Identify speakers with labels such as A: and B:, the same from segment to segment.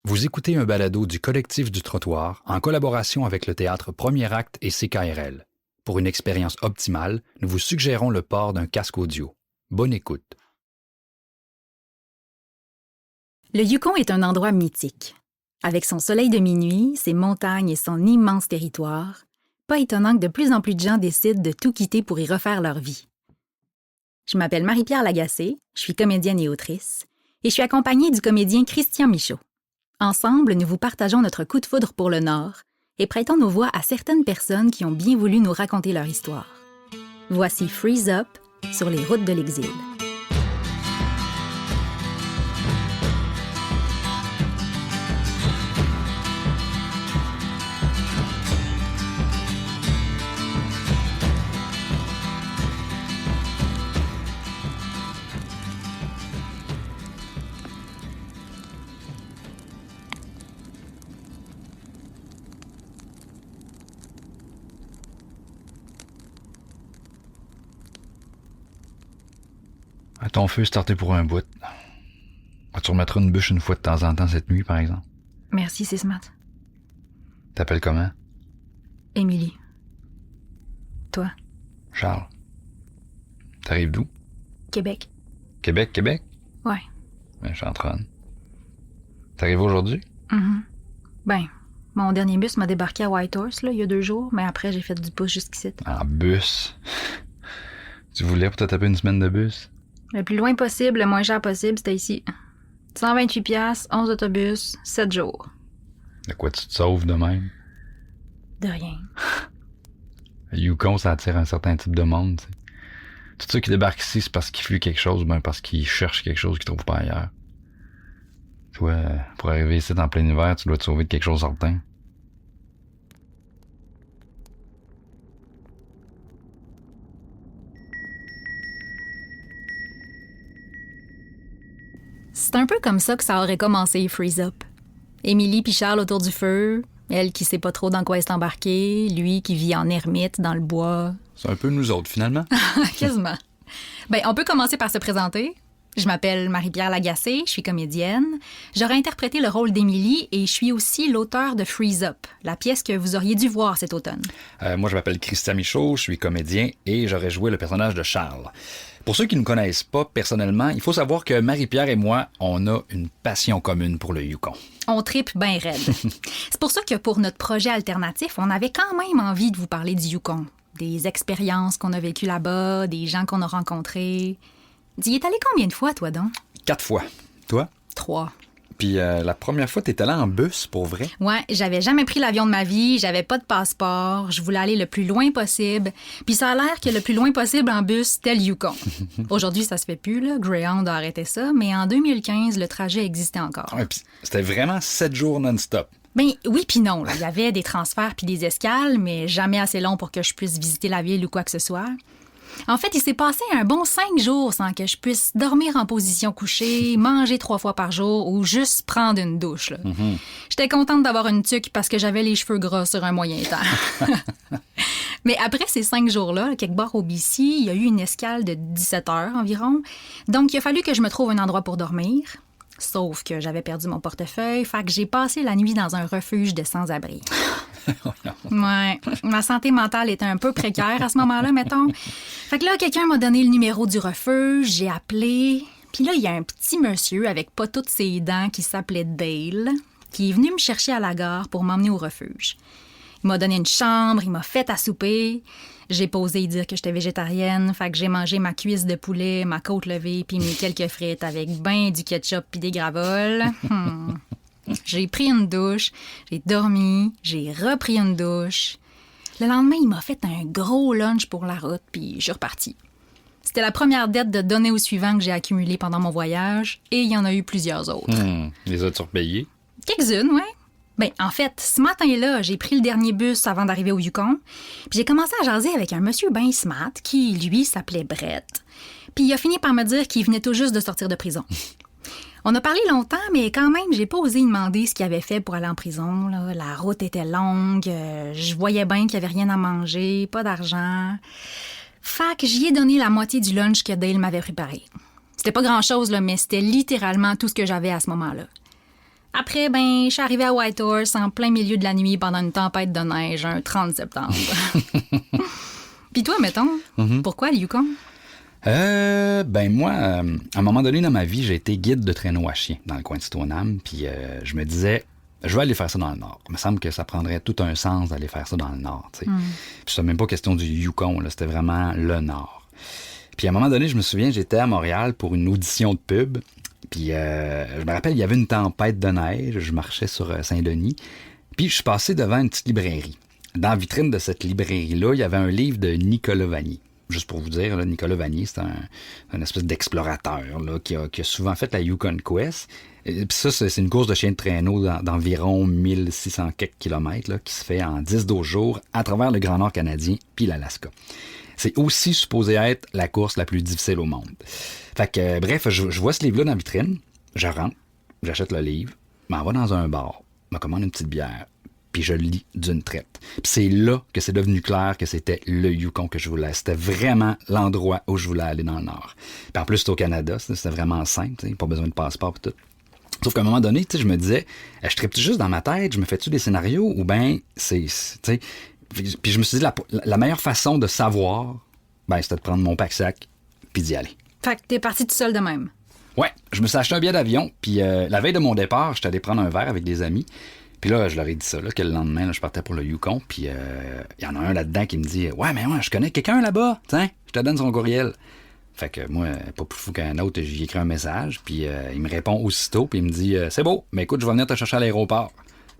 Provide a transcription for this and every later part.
A: Vous écoutez un balado du Collectif du Trottoir en collaboration avec le théâtre Premier Acte et CKRL. Pour une expérience optimale, nous vous suggérons le port d'un casque audio. Bonne écoute.
B: Le Yukon est un endroit mythique. Avec son soleil de minuit, ses montagnes et son immense territoire, pas étonnant que de plus en plus de gens décident de tout quitter pour y refaire leur vie. Je m'appelle Marie-Pierre Lagacé, je suis comédienne et autrice, et je suis accompagnée du comédien Christian Michaud. Ensemble, nous vous partageons notre coup de foudre pour le Nord et prêtons nos voix à certaines personnes qui ont bien voulu nous raconter leur histoire. Voici Freeze Up sur les routes de l'exil.
C: Ton feu starté pour un bout. Tu remettras une bûche une fois de temps en temps cette nuit, par exemple.
B: Merci, c'est smart.
C: T'appelles comment?
B: Émilie. Toi?
C: Charles. T'arrives d'où?
B: Québec.
C: Québec?
B: Ouais.
C: Ben, je suis en train. T'arrives aujourd'hui?
B: Ben, mon dernier bus m'a débarqué à Whitehorse, là, il y a 2 jours, mais après, j'ai fait du pouce jusqu'ici.
C: En bus? Tu voulais pour te taper une semaine de bus?
B: Le plus loin possible, le moins cher possible, c'était ici. 128$, 11 autobus, 7 jours.
C: De quoi tu te sauves de même?
B: De rien.
C: Le Yukon, ça attire un certain type de monde, tu sais. Tous ceux qui débarquent ici, c'est parce qu'ils fuient quelque chose ou bien parce qu'ils cherchent quelque chose qu'ils trouvent pas ailleurs. Toi, pour arriver ici en plein hiver, tu dois te sauver de quelque chose certain.
B: C'est un peu comme ça que ça aurait commencé, Freeze Up. Émilie puis Charles autour du feu, elle qui sait pas trop dans quoi elle s'est embarquée, lui qui vit en ermite dans le bois.
A: C'est un peu nous autres, finalement.
B: Quasiment. Ben, on peut commencer par se présenter. Je m'appelle Marie-Pierre Lagacé, je suis comédienne. J'aurais interprété le rôle d'Émilie et je suis aussi l'auteur de Freeze Up, la pièce que vous auriez dû voir cet automne.
A: Moi, je m'appelle Christian Michaud, je suis comédien et j'aurais joué le personnage de Charles. Pour ceux qui ne me connaissent pas personnellement, il faut savoir que Marie-Pierre et moi, on a une passion commune pour le Yukon.
B: On tripe bien raide. C'est pour ça que pour notre projet alternatif, on avait quand même envie de vous parler du Yukon. Des expériences qu'on a vécues là-bas, des gens qu'on a rencontrés. Tu y es allé combien de fois, toi, donc?
A: 4 fois. Toi?
B: 3.
A: Puis la première fois, t'étais allé en bus, pour vrai?
B: Ouais, j'avais jamais pris l'avion de ma vie, j'avais pas de passeport, je voulais aller le plus loin possible. Puis ça a l'air que le plus loin possible en bus, c'était le Yukon. Aujourd'hui, ça se fait plus, là. Greyhound a arrêté ça, mais en 2015, le trajet existait encore.
A: Ouais, puis c'était vraiment 7 jours non-stop.
B: Ben oui puis non. Là. Il y avait des transferts puis des escales, mais jamais assez long pour que je puisse visiter la ville ou quoi que ce soit. En fait, il s'est passé un bon 5 jours sans que je puisse dormir en position couchée, manger 3 fois par jour ou juste prendre une douche. Là. J'étais contente d'avoir une tuque parce que j'avais les cheveux gras sur un moyen temps. Mais après ces 5 jours-là, quelque part au BC, il y a eu une escale de 17 heures environ. Donc, il a fallu que je me trouve un endroit pour dormir. Sauf que j'avais perdu mon portefeuille, fait que j'ai passé la nuit dans un refuge de sans-abri. Ouais, ma santé mentale était un peu précaire à ce moment-là, mettons. Fait que là, quelqu'un m'a donné le numéro du refuge, j'ai appelé. Puis là, il y a un petit monsieur avec pas toutes ses dents qui s'appelait Dale, qui est venu me chercher à la gare pour m'emmener au refuge. Il m'a donné une chambre, il m'a fait à souper. J'ai posé dire que j'étais végétarienne, fait que j'ai mangé ma cuisse de poulet, ma côte levée, puis mes quelques frites avec ben du ketchup puis des gravoles. J'ai pris une douche, j'ai dormi, j'ai repris une douche. Le lendemain, il m'a fait un gros lunch pour la route, puis je suis repartie. C'était la première dette de donner au suivant que j'ai accumulée pendant mon voyage, et il y en a eu plusieurs autres.
A: Les as-tu repayés?
B: Quelques-unes, ouais. Ben, en fait, ce matin-là, j'ai pris le dernier bus avant d'arriver au Yukon, puis j'ai commencé à jaser avec un monsieur ben smart qui, lui, s'appelait Brett. Puis il a fini par me dire qu'il venait tout juste de sortir de prison. On a parlé longtemps, mais quand même, j'ai pas osé lui demander ce qu'il avait fait pour aller en prison. Là. La route était longue, je voyais bien qu'il y avait rien à manger, pas d'argent. Fait que j'y ai donné la moitié du lunch que Dale m'avait préparé. C'était pas grand-chose, là, mais c'était littéralement tout ce que j'avais à ce moment-là. Après, je suis arrivée à Whitehorse en plein milieu de la nuit pendant une tempête de neige, un 30 septembre. Puis toi, mettons, pourquoi le Yukon?
A: Moi, à un moment donné dans ma vie, j'ai été guide de traîneau à chien dans le coin de Stoneham, puis je me disais, je vais aller faire ça dans le Nord. Il me semble que ça prendrait tout un sens d'aller faire ça dans le Nord, tu sais. Puis c'était même pas question du Yukon, là, c'était vraiment le Nord. Puis à un moment donné, je me souviens, j'étais à Montréal pour une audition de pub, puis je me rappelle, il y avait une tempête de neige, je marchais sur Saint-Denis, puis je suis passé devant une petite librairie. Dans la vitrine de cette librairie-là, il y avait un livre de Nicolas Vanier. Juste pour vous dire, là, Nicolas Vanier, c'est un espèce d'explorateur là, qui a souvent fait la Yukon Quest. Et puis ça, c'est une course de chien de traîneau d'environ 1600 quelques kilomètres là, qui se fait en 10-12 jours à travers le Grand Nord canadien puis l'Alaska. C'est aussi supposé être la course la plus difficile au monde. Fait que, bref, je vois ce livre-là dans la vitrine, je rentre, j'achète le livre, m'en vais dans un bar, me commande une petite bière, puis je le lis d'une traite. Puis c'est là que c'est devenu clair que c'était le Yukon que je voulais. C'était vraiment l'endroit où je voulais aller dans le Nord. Puis en plus, c'est au Canada, c'était vraiment simple, pas besoin de passeport et tout. Sauf qu'à un moment donné, je me disais, je tripe juste dans ma tête, je me fais-tu des scénarios ou bien c'est puis je me suis dit, la meilleure façon de savoir, c'était de prendre mon pack-sac puis d'y aller.
B: Fait que t'es parti tout seul de même?
A: Ouais, je me suis acheté un billet d'avion, puis la veille de mon départ, j'étais allé prendre un verre avec des amis. Puis là, je leur ai dit ça, là, que le lendemain, là, je partais pour le Yukon, puis il y en a un là-dedans qui me dit « Ouais, mais moi, je connais quelqu'un là-bas, tiens, je te donne son courriel. » Fait que moi, pas plus fou qu'un autre, j'y écris un message, puis il me répond aussitôt, puis il me dit « C'est beau, mais écoute, je vais venir te chercher à l'aéroport. »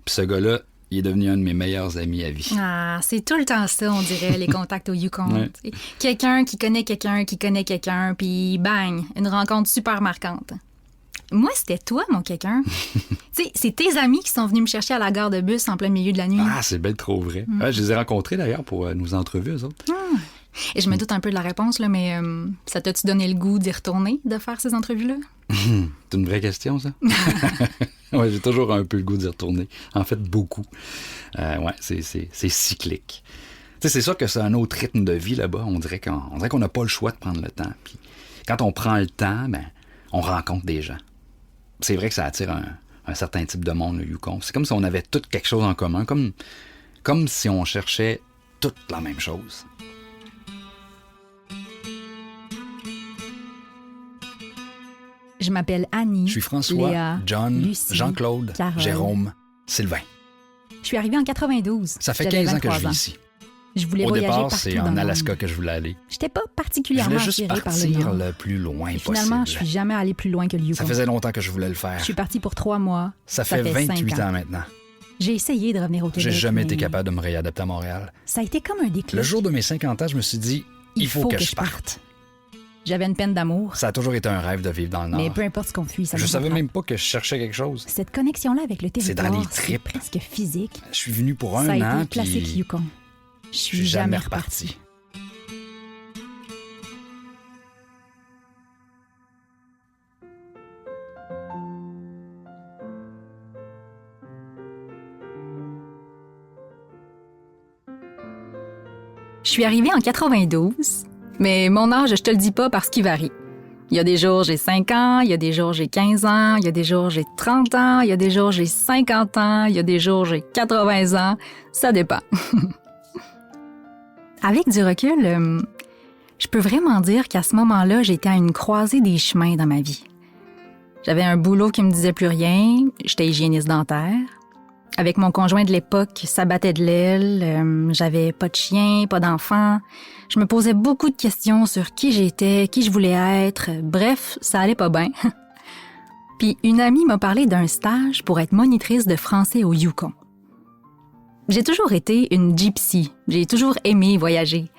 A: Puis ce gars-là, il est devenu un de mes meilleurs amis à vie.
B: Ah, c'est tout le temps ça, on dirait, les contacts au Yukon.
A: Ouais.
B: Quelqu'un qui connaît quelqu'un, puis bang, une rencontre super marquante. Moi, c'était toi, mon quelqu'un. Tu sais, c'est tes amis qui sont venus me chercher à la gare de bus en plein milieu de la nuit.
A: Ah, c'est belle trop vrai. Ouais, je les ai rencontrés d'ailleurs pour nos entrevues, eux autres.
B: Et je me doute un peu de la réponse, là, mais ça t'a-tu donné le goût d'y retourner, de faire ces entrevues-là?
A: C'est une vraie question, ça? Ouais, j'ai toujours un peu le goût d'y retourner. En fait, beaucoup. Ouais, c'est cyclique. Tu sais, c'est sûr que c'est un autre rythme de vie là-bas. On dirait qu'on n'a pas le choix de prendre le temps. Puis quand on prend le temps, on rencontre des gens. C'est vrai que ça attire un certain type de monde, le Yukon. C'est comme si on avait tout quelque chose en commun, comme si on cherchait toute la même chose.
B: Je m'appelle Annie.
A: Je suis François,
B: Léa,
A: John,
B: Lucie,
A: Jean-Claude,
B: Carole.
A: Jérôme, Sylvain.
B: Je suis arrivée en 92.
A: Ça fait
B: J'avais
A: 15 ans que
B: 23
A: je vis
B: ans.
A: ici.
B: Je voulais
A: Au
B: voyager
A: départ,
B: partout
A: c'est
B: dans
A: en
B: le
A: Alaska
B: monde.
A: que je voulais aller.
B: J'étais pas
A: Je
B: particulièrement
A: voulais juste
B: attirée par le
A: partir
B: Nord.
A: le plus loin
B: Et
A: possible.
B: finalement, je suis jamais allée plus loin que le Yukon.
A: Ça faisait longtemps que je voulais le faire.
B: Je suis partie pour 3 mois.
A: Ça fait 28
B: 5
A: ans maintenant.
B: J'ai essayé de revenir au Québec.
A: J'ai jamais été
B: mais
A: capable de me réadapter à Montréal.
B: Ça a été comme un déclic.
A: Le jour de mes 50 ans, je me suis dit, il faut que je parte.
B: J'avais une peine d'amour,
A: Ça a toujours été un rêve de vivre dans le Nord.
B: mais peu importe ce qu'on fuit, ça
A: Je
B: nous
A: savais
B: rattrape.
A: même pas que je cherchais quelque chose.
B: Cette connexion-là avec le
A: C'est dans
B: territoire,
A: les tripes.
B: presque physique.
A: Je suis venu pour
B: Ça a
A: un
B: été
A: an,
B: le classique
A: puis
B: Yukon. Je
A: je
B: suis
A: suis
B: jamais
A: jamais
B: repartie.
A: reparti.
B: Je suis arrivée en 92, mais mon âge, je te le dis pas parce qu'il varie. Il y a des jours, j'ai 5 ans, il y a des jours, j'ai 15 ans, il y a des jours, j'ai 30 ans, il y a des jours, j'ai 50 ans, il y a des jours, j'ai 80 ans. Ça dépend. Avec du recul, je peux vraiment dire qu'à ce moment-là, j'étais à une croisée des chemins dans ma vie. J'avais un boulot qui me disait plus rien, j'étais hygiéniste dentaire. Avec mon conjoint de l'époque, ça battait de l'aile, j'avais pas de chien, pas d'enfant. Je me posais beaucoup de questions sur qui j'étais, qui je voulais être. Bref, ça allait pas bien. Puis une amie m'a parlé d'un stage pour être monitrice de français au Yukon. J'ai toujours été une gypsy. J'ai toujours aimé voyager.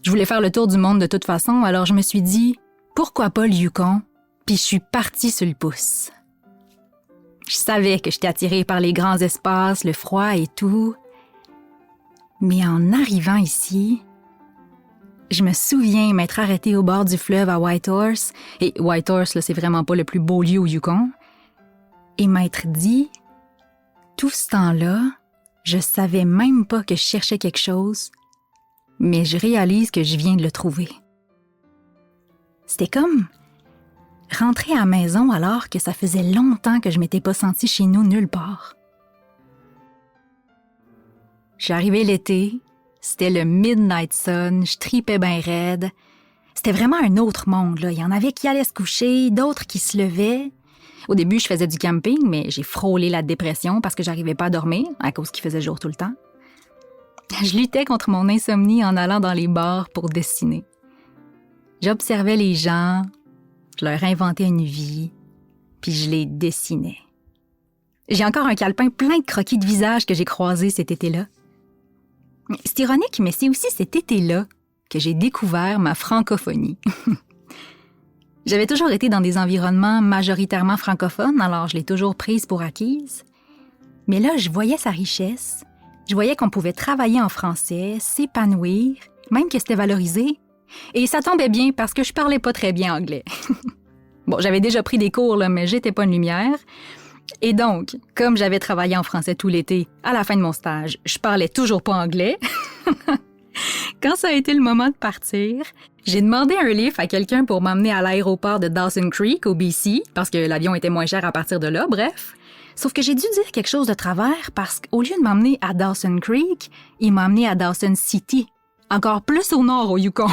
B: Je voulais faire le tour du monde de toute façon, alors je me suis dit, pourquoi pas le Yukon? Puis je suis partie sur le pouce. Je savais que j'étais attirée par les grands espaces, le froid et tout. Mais en arrivant ici, je me souviens m'être arrêtée au bord du fleuve à Whitehorse, et Whitehorse, là, c'est vraiment pas le plus beau lieu au Yukon, et m'être dit, tout ce temps-là, je savais même pas que je cherchais quelque chose, mais je réalise que je viens de le trouver. C'était comme rentrer à la maison alors que ça faisait longtemps que je m'étais pas sentie chez nous nulle part. Je suis arrivée l'été, c'était le midnight sun, je tripais bien raide. C'était vraiment un autre monde, là. Il y en avait qui allaient se coucher, d'autres qui se levaient. Au début, je faisais du camping, mais j'ai frôlé la dépression parce que j'arrivais pas à dormir à cause qu'il faisait jour tout le temps. Je luttais contre mon insomnie en allant dans les bars pour dessiner. J'observais les gens, je leur inventais une vie, puis je les dessinais. J'ai encore un calepin plein de croquis de visage que j'ai croisés cet été-là. C'est ironique, mais c'est aussi cet été-là que j'ai découvert ma francophonie. J'avais toujours été dans des environnements majoritairement francophones, alors je l'ai toujours prise pour acquise. Mais là, je voyais sa richesse, je voyais qu'on pouvait travailler en français, s'épanouir, même que c'était valorisé. Et ça tombait bien parce que je parlais pas très bien anglais. Bon, j'avais déjà pris des cours, là, mais j'étais pas une lumière. Et donc, comme j'avais travaillé en français tout l'été, à la fin de mon stage, je parlais toujours pas anglais. Quand ça a été le moment de partir, j'ai demandé un lift à quelqu'un pour m'emmener à l'aéroport de Dawson Creek, au BC, parce que l'avion était moins cher à partir de là, bref. Sauf que j'ai dû dire quelque chose de travers parce qu'au lieu de m'emmener à Dawson Creek, il m'a emmené à Dawson City, encore plus au nord, au Yukon.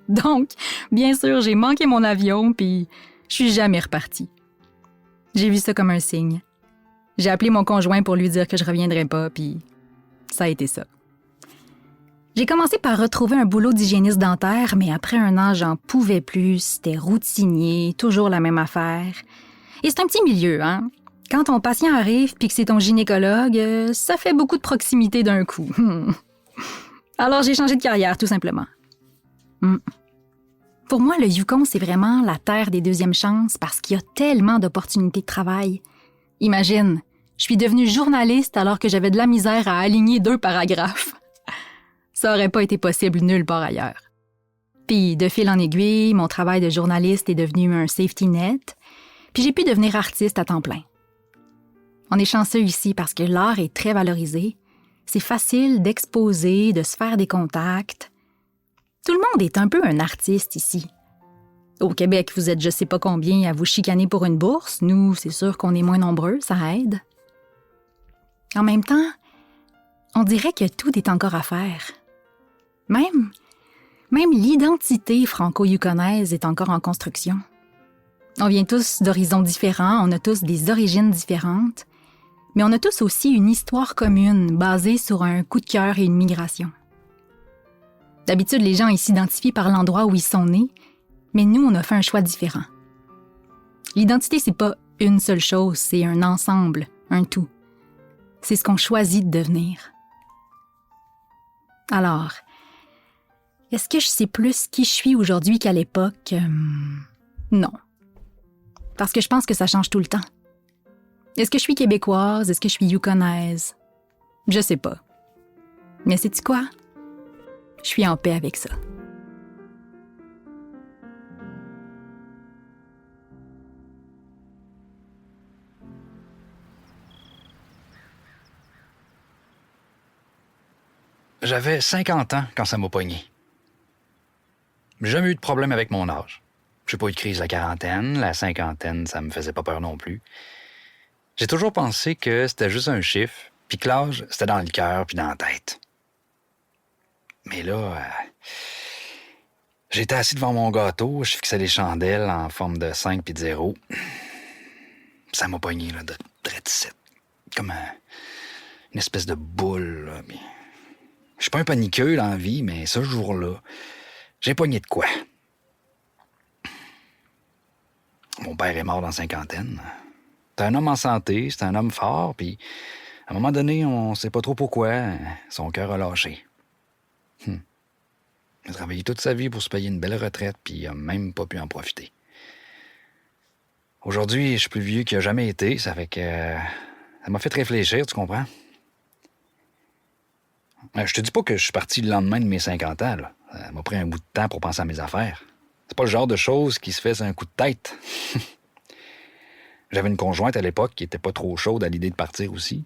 B: Donc, bien sûr, j'ai manqué mon avion, puis je suis jamais repartie. J'ai vu ça comme un signe. J'ai appelé mon conjoint pour lui dire que je reviendrais pas, puis ça a été ça. J'ai commencé par retrouver un boulot d'hygiéniste dentaire, mais après un an, j'en pouvais plus. C'était routinier, toujours la même affaire. Et c'est un petit milieu, hein? Quand ton patient arrive puis que c'est ton gynécologue, ça fait beaucoup de proximité d'un coup. Alors j'ai changé de carrière, tout simplement. Pour moi, le Yukon, c'est vraiment la terre des deuxièmes chances parce qu'il y a tellement d'opportunités de travail. Imagine, je suis devenue journaliste alors que j'avais de la misère à aligner 2 paragraphes. Ça aurait pas été possible nulle part ailleurs. Puis, de fil en aiguille, mon travail de journaliste est devenu un safety net, puis j'ai pu devenir artiste à temps plein. On est chanceux ici parce que l'art est très valorisé. C'est facile d'exposer, de se faire des contacts. Tout le monde est un peu un artiste ici. Au Québec, vous êtes je sais pas combien à vous chicaner pour une bourse. Nous, c'est sûr qu'on est moins nombreux, ça aide. En même temps, on dirait que tout est encore à faire. Même l'identité franco-yukonaise est encore en construction. On vient tous d'horizons différents, on a tous des origines différentes, mais on a tous aussi une histoire commune basée sur un coup de cœur et une migration. D'habitude, les gens s'identifient par l'endroit où ils sont nés, mais nous, on a fait un choix différent. L'identité, c'est pas une seule chose, c'est un ensemble, un tout. C'est ce qu'on choisit de devenir. Alors, est-ce que je sais plus qui je suis aujourd'hui qu'à l'époque? Non. Parce que je pense que ça change tout le temps. Est-ce que je suis québécoise? Est-ce que je suis yukonaise? Je sais pas. Mais sais-tu quoi? Je suis en paix avec ça.
A: J'avais 50 ans quand ça m'a pogné. J'ai jamais eu de problème avec mon âge. J'ai pas eu de crise de la quarantaine, la cinquantaine, ça me faisait pas peur non plus. J'ai toujours pensé que c'était juste un chiffre, puis que l'âge, c'était dans le cœur puis dans la tête. Mais là, j'étais assis devant mon gâteau, je fixais les chandelles en forme de 5 puis de 0. Ça m'a pogné, là, de drette-site. Comme une espèce de boule, là. Je suis pas un paniqueux dans la vie, mais ce jour-là, j'ai pogné de quoi. Mon père est mort dans la cinquantaine. C'est un homme en santé, c'est un homme fort, puis à un moment donné, on sait pas trop pourquoi, son cœur a lâché. Il a travaillé toute sa vie pour se payer une belle retraite, puis il a même pas pu en profiter. Aujourd'hui, je suis plus vieux qu'il a jamais été, ça fait que ça m'a fait réfléchir, tu comprends? Je te dis pas que je suis parti le lendemain de mes 50 ans, là. Ça m'a pris un bout de temps pour penser à mes affaires. C'est pas le genre de choses qui se fait sur un coup de tête. J'avais une conjointe à l'époque qui était pas trop chaude à l'idée de partir aussi.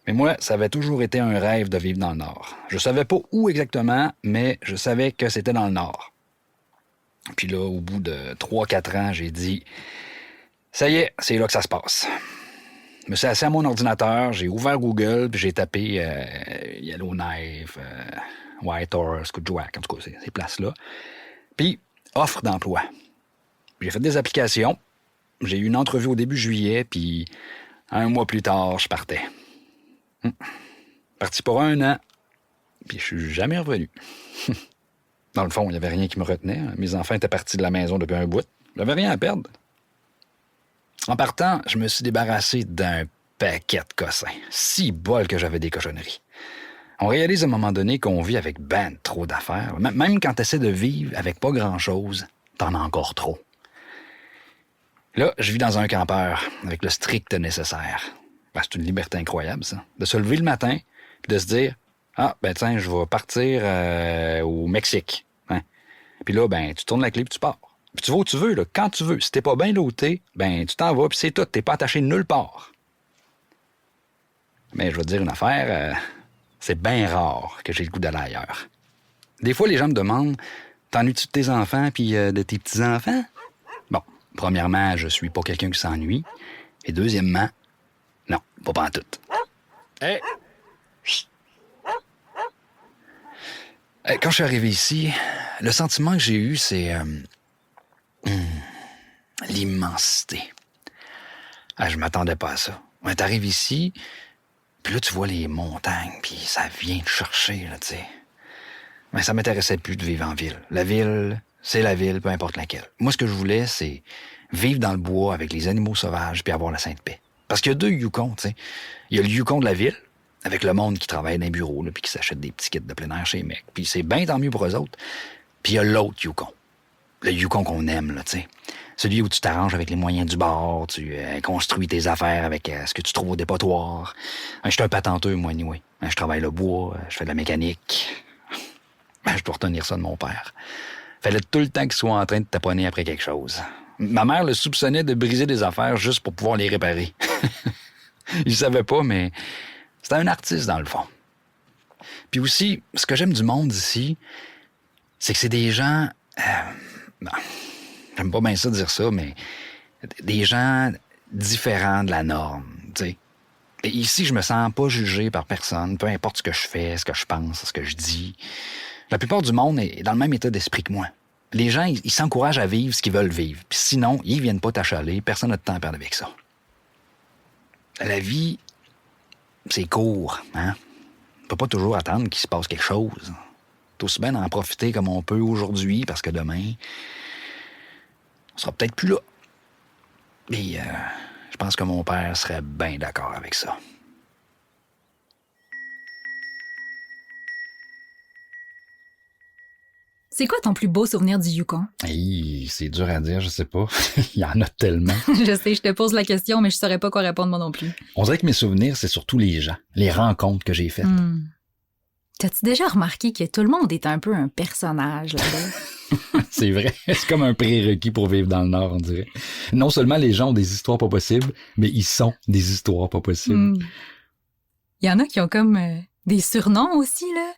A: Mais moi, ça avait toujours été un rêve de vivre dans le Nord. Je savais pas où exactement, mais je savais que c'était dans le Nord. Puis là, au bout de 3-4 ans, j'ai dit, ça y est, c'est là que ça se passe. Je me suis assis à mon ordinateur, j'ai ouvert Google, puis j'ai tapé Yellowknife, Whitehorse, Kuujjuaq, en tout cas, ces places-là. Puis, offre d'emploi. J'ai fait des applications. J'ai eu une entrevue au début juillet, puis 1 mois plus tard, je partais. Parti pour 1 an, puis je suis jamais revenu. Dans le fond, il n'y avait rien qui me retenait. Mes enfants étaient partis de la maison depuis un bout. J'avais rien à perdre. En partant, je me suis débarrassé d'un paquet de cossins. 6 bols que j'avais des cochonneries. On réalise à un moment donné qu'on vit avec ben trop d'affaires. Même quand tu essaies de vivre avec pas grand-chose, t'en as encore trop. Là, je vis dans un campeur avec le strict nécessaire. Ben, c'est une liberté incroyable, ça. De se lever le matin puis de se dire « Ah, ben tiens, je vais partir au Mexique. Hein? » Puis là, ben, tu tournes la clé puis tu pars. Puis tu vas où tu veux, là, quand tu veux. Si t'es pas bien loté, ben tu t'en vas puis c'est tout. T'es pas attaché nulle part. Mais je vais te dire une affaire, c'est bien rare que j'ai le goût d'aller ailleurs. Des fois, les gens me demandent « T'ennuies-tu de tes enfants puis de tes petits-enfants? » Bon, premièrement, je suis pas quelqu'un qui s'ennuie. Et deuxièmement, non, pas pantoute. Hey! Quand je suis arrivé ici, le sentiment que j'ai eu, c'est l'immensité. Je m'attendais pas à ça. T'arrives ici, puis là, tu vois les montagnes, puis ça vient te chercher, là, tu sais. Mais ça m'intéressait plus de vivre en ville. La ville, c'est la ville, peu importe laquelle. Moi, ce que je voulais, c'est vivre dans le bois avec les animaux sauvages puis avoir la sainte paix. Parce qu'il y a 2 Yukons, tu sais. Il y a le Yukon de la ville, avec le monde qui travaille dans les bureaux, là, puis qui s'achète des petits kits de plein air chez les mecs. Puis c'est bien tant mieux pour eux autres. Puis il y a l'autre Yukon. Le Yukon qu'on aime, là, tu sais. Celui où tu t'arranges avec les moyens du bord, tu construis tes affaires avec ce que tu trouves au dépotoir. Je suis un patenteux, moi, anyway. Je travaille le bois, je fais de la mécanique. Je dois retenir ça de mon père. Fallait tout le temps qu'il soit en train de taponner après quelque chose. Ma mère le soupçonnait de briser des affaires juste pour pouvoir les réparer. Il savait pas, mais c'était un artiste dans le fond. Puis aussi, ce que j'aime du monde ici, c'est que c'est des gens... non, j'aime pas bien ça dire ça, mais des gens différents de la norme, tu sais. Et ici, je me sens pas jugé par personne, peu importe ce que je fais, ce que je pense, ce que je dis. La plupart du monde est dans le même état d'esprit que moi. Les gens, ils s'encouragent à vivre ce qu'ils veulent vivre. Puis sinon, ils viennent pas t'achaler. Personne n'a de temps à perdre avec ça. La vie, c'est court, hein? On peut pas toujours attendre qu'il se passe quelque chose. C'est aussi bien d'en profiter comme on peut aujourd'hui, parce que demain, on sera peut-être plus là. Et je pense que mon père serait bien d'accord avec ça.
B: C'est quoi ton plus beau souvenir du Yukon?
A: Hey, c'est dur à dire, je sais pas. Il y en a tellement.
B: Je sais, je te pose la question, mais je saurais pas quoi répondre moi non plus.
A: On dirait que mes souvenirs, c'est surtout les gens, les rencontres que j'ai faites.
B: T'as-tu déjà remarqué que tout le monde est un peu un personnage là-bas?
A: C'est vrai. C'est comme un prérequis pour vivre dans le Nord, on dirait. Non seulement les gens ont des histoires pas possibles, mais ils sont des histoires pas possibles.
B: Il y en a qui ont comme des surnoms aussi, là.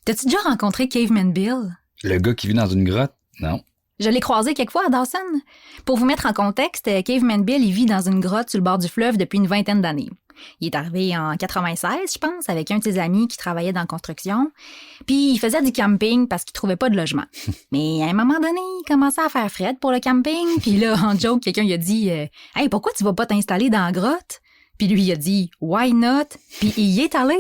B: T'as-tu déjà rencontré Caveman Bill?
A: Le gars qui vit dans une grotte? Non.
B: Je l'ai croisé quelques fois à Dawson. Pour vous mettre en contexte, Caveman Bill, il vit dans une grotte sur le bord du fleuve depuis une 20aine d'années. Il est arrivé en 96, je pense, avec un de ses amis qui travaillait dans la construction. Puis il faisait du camping parce qu'il trouvait pas de logement. Mais à un moment donné, il commençait à faire fret pour le camping. Puis là, en joke, quelqu'un lui a dit « Hey, pourquoi tu vas pas t'installer dans la grotte? » Puis lui, il a dit « Why not? » Puis il y est allé.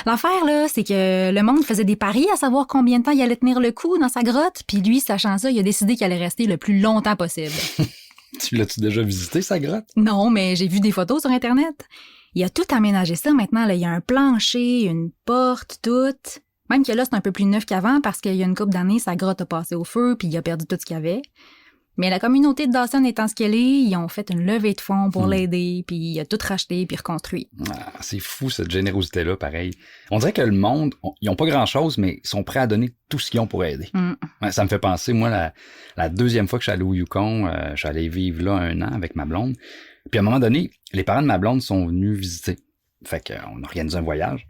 B: L'affaire, là, c'est que le monde faisait des paris à savoir combien de temps il allait tenir le coup dans sa grotte. Puis lui, sachant ça, il a décidé qu'il allait rester le plus longtemps possible.
A: Tu l'as-tu déjà visité, sa grotte?
B: Non, mais j'ai vu des photos sur Internet. Il a tout aménagé ça maintenant. Là. Il y a un plancher, une porte, tout. Même que là, c'est un peu plus neuf qu'avant parce qu'il y a une couple d'années, sa grotte a passé au feu puis il a perdu tout ce qu'il y avait. Mais la communauté de Dawson étant ce qu'elle est, ils ont fait une levée de fonds pour l'aider, puis il a tout racheté puis reconstruit.
A: Ah, c'est fou, cette générosité-là, pareil. On dirait que le monde, ils ont pas grand-chose, mais ils sont prêts à donner tout ce qu'ils ont pour aider. Ouais, ça me fait penser, moi, la deuxième fois que je suis allé au Yukon, je suis allé vivre là 1 an avec ma blonde. Puis à un moment donné, les parents de ma blonde sont venus visiter. Fait qu'on a organisé un voyage.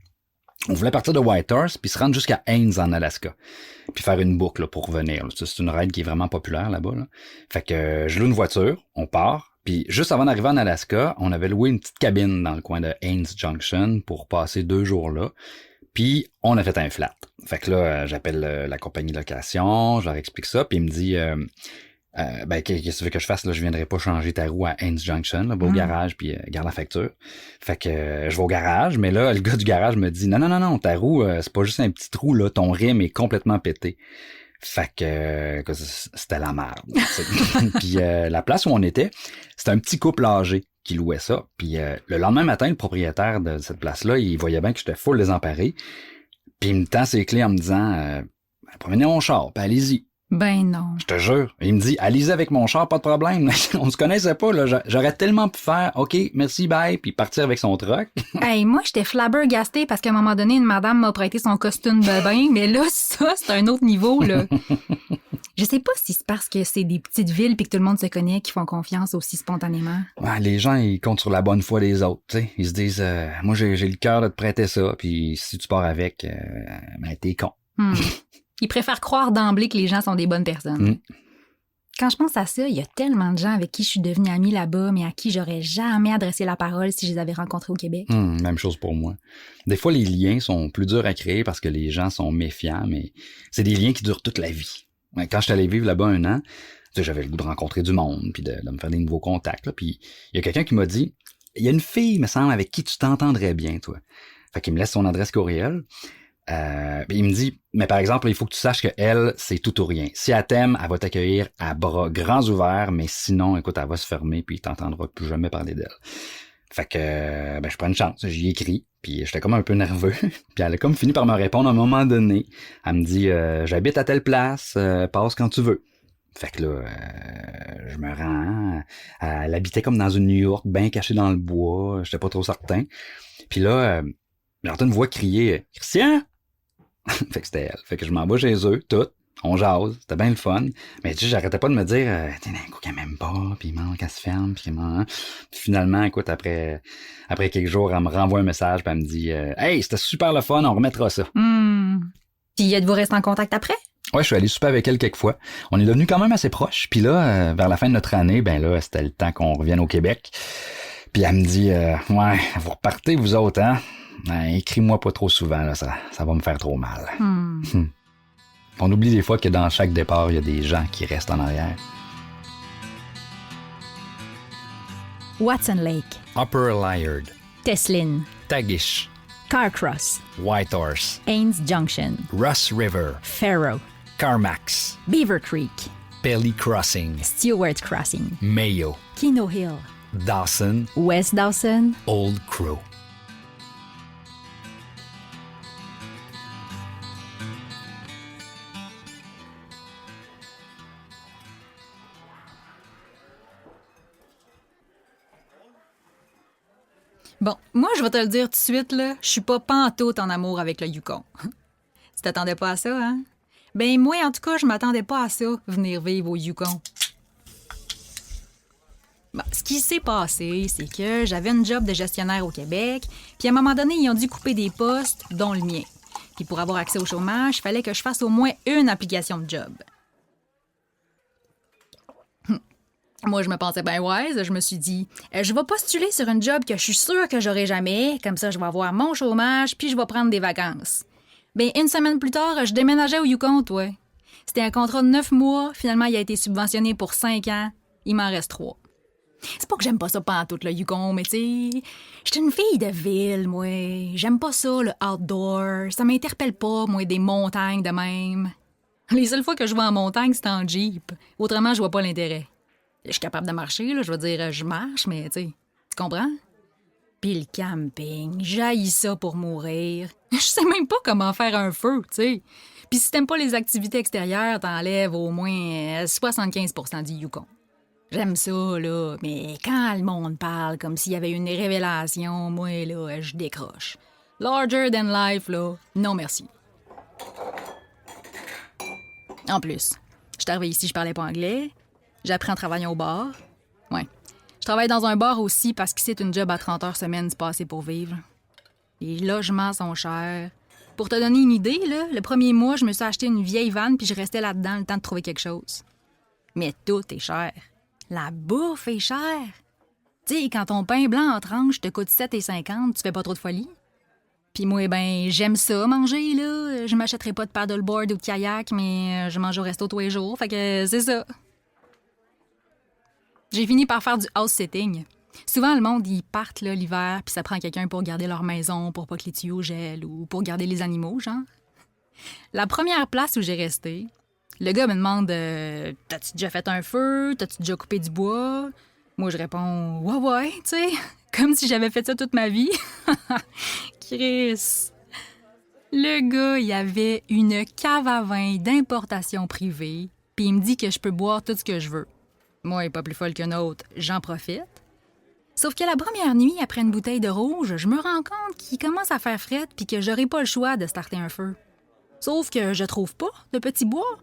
A: On voulait partir de Whitehorse puis se rendre jusqu'à Haines en Alaska. Puis faire une boucle là, pour revenir. Là. C'est une ride qui est vraiment populaire là-bas. Là. Fait que je loue une voiture, on part. Puis juste avant d'arriver en Alaska, on avait loué une petite cabine dans le coin de Haines Junction pour passer 2 jours là. Puis on a fait un flat. Fait que là, j'appelle la compagnie de location, je leur explique ça, puis il me dit qu'est-ce que tu veux que je fasse? Là, je viendrai pas changer ta roue à Haines Junction, là, va au garage, puis garde la facture. Fait que je vais au garage, mais là, le gars du garage me dit non, ta roue, c'est pas juste un petit trou, là, ton rim est complètement pété. Fait que c'était la merde. Puis la place où on était, c'était un petit couple âgé qui louait ça. Puis le lendemain matin, le propriétaire de cette place-là, il voyait bien que j'étais full désemparé. Puis il me tend ses clés en me disant promenez mon char, puis allez-y.
B: Ben non.
A: Je te jure. Il me dit allez-y avec mon char, pas de problème. On se connaissait pas, là. J'aurais tellement pu faire OK, merci, bye, puis partir avec son truck.
B: Hey, moi, j'étais flabbergastée parce qu'à un moment donné, une madame m'a prêté son costume de bain, mais là, ça, c'est un autre niveau, là. Je sais pas si c'est parce que c'est des petites villes puis que tout le monde se connaît qu'ils font confiance aussi spontanément.
A: Ouais, les gens, ils comptent sur la bonne foi des autres, tu sais. Ils se disent moi, j'ai le cœur de te prêter ça, puis si tu pars avec, ben, t'es con.
B: Ils préfèrent croire d'emblée que les gens sont des bonnes personnes. Quand je pense à ça, il y a tellement de gens avec qui je suis devenue amie là-bas, mais à qui j'aurais jamais adressé la parole si je les avais rencontrés au Québec.
A: Même chose pour moi. Des fois, les liens sont plus durs à créer parce que les gens sont méfiants, mais c'est des liens qui durent toute la vie. Quand je suis allé vivre là-bas 1 an, j'avais le goût de rencontrer du monde, puis de me faire des nouveaux contacts. Là, puis il y a quelqu'un qui m'a dit, il y a une fille, me semble, avec qui tu t'entendrais bien, toi. Fait qu'il me laisse son adresse courriel. Il me dit, mais par exemple, il faut que tu saches que elle, c'est tout ou rien. Si elle t'aime, elle va t'accueillir à bras grands ouverts, mais sinon, écoute, elle va se fermer puis t'entendras plus jamais parler d'elle. Fait que, je prends une chance. J'y écris, puis j'étais comme un peu nerveux. Puis elle a comme fini par me répondre à un moment donné. Elle me dit, j'habite à telle place, passe quand tu veux. Fait que là, je me rends. Elle habitait comme dans une New York, bien cachée dans le bois. J'étais pas trop certain. Puis là, j'entends une voix crier, Christian! Fait que c'était elle. Fait que je m'en vais chez eux, tout. On jase, c'était bien le fun. Mais tu sais, j'arrêtais pas de me dire, t'es un coup qu'elle m'aime pas, puis il manque qu'elle se ferme, puis finalement, écoute, après quelques jours, elle me renvoie un message, puis elle me dit, hey, c'était super le fun, on remettra ça.
B: Puis êtes-vous resté en contact après?
A: Ouais, je suis allé souper avec elle quelques fois. On est devenus quand même assez proches. Puis là, vers la fin de notre année, ben là, c'était le temps qu'on revienne au Québec. Puis elle me dit, ouais, vous repartez vous autres, hein? Écris-moi pas trop souvent, là, ça va me faire trop mal. On oublie des fois que dans chaque départ, il y a des gens qui restent en arrière.
B: Watson Lake,
A: Upper Liard,
B: Teslin,
A: Tagish,
B: Carcross,
A: Whitehorse,
B: Haines Junction,
A: Russ River,
B: Faro,
A: Carmax,
B: Beaver Creek,
A: Pelly Crossing,
B: Stewart Crossing,
A: Mayo,
B: Kino Hill,
A: Dawson,
B: West Dawson.
A: Old Crow.
B: Bon, moi, je vais te le dire tout de suite, là, je suis pas pantoute en amour avec le Yukon. Tu t'attendais pas à ça, hein? Ben, moi, en tout cas, je m'attendais pas à ça, venir vivre au Yukon. Bon, ce qui s'est passé, c'est que j'avais une job de gestionnaire au Québec, puis à un moment donné, ils ont dû couper des postes, dont le mien. Puis pour avoir accès au chômage, il fallait que je fasse au moins une application de job. Moi, je me pensais bien wise. Je me suis dit, je vais postuler sur une job que je suis sûre que j'aurai jamais. Comme ça, je vais avoir mon chômage, puis je vais prendre des vacances. Ben, 1 semaine plus tard, je déménageais au Yukon, toi. C'était un contrat de 9 mois. Finalement, il a été subventionné pour 5 ans. Il m'en reste 3. C'est pas que j'aime pas ça pantoute, le Yukon, mais tu sais, j'étais une fille de ville, moi. J'aime pas ça, le outdoor. Ça m'interpelle pas, moi, des montagnes de même. Les seules fois que je vais en montagne, c'est en Jeep. Autrement, je vois pas l'intérêt. Je suis capable de marcher, là, je veux dire, je marche, mais tu sais, tu comprends? Puis le camping, j'haïs ça pour mourir. Je sais même pas comment faire un feu, tu sais. Puis si t'aimes pas les activités extérieures, t'enlèves au moins 75% du Yukon. J'aime ça, là, mais quand le monde parle comme s'il y avait une révélation, moi, là, je décroche. Larger than life, là, non merci. En plus, je suis arrivée ici, je parlais pas anglais. J'ai appris en travaillant au bar. Ouais. Je travaille dans un bar aussi parce que c'est une job à 30 heures semaine, c'est pas assez pour vivre. Les logements sont chers. Pour te donner une idée, là, le premier mois, je me suis acheté une vieille vanne puis je restais là-dedans le temps de trouver quelque chose. Mais tout est cher. La bouffe est chère. Tu sais, quand ton pain blanc en tranche te coûte 7,50, tu fais pas trop de folie. Puis moi, ben, j'aime ça, manger, là. Je m'achèterai pas de paddleboard ou de kayak, mais je mange au resto tous les jours, fait que c'est ça. J'ai fini par faire du house-sitting. Souvent, le monde, ils partent là, l'hiver, puis ça prend quelqu'un pour garder leur maison, pour pas que les tuyaux gèlent ou pour garder les animaux, genre. La première place où j'ai resté, le gars me demande T'as-tu déjà fait un feu? T'as-tu déjà coupé du bois? Moi, je réponds Ouais, tu sais, comme si j'avais fait ça toute ma vie. Chris! Le gars, il avait une cave à vin d'importation privée, puis il me dit que je peux boire tout ce que je veux. Moi, pas plus folle qu'un autre, j'en profite. Sauf que la première nuit, après une bouteille de rouge, je me rends compte qu'il commence à faire fret puis que j'aurai pas le choix de starter un feu. Sauf que je trouve pas de petit bois.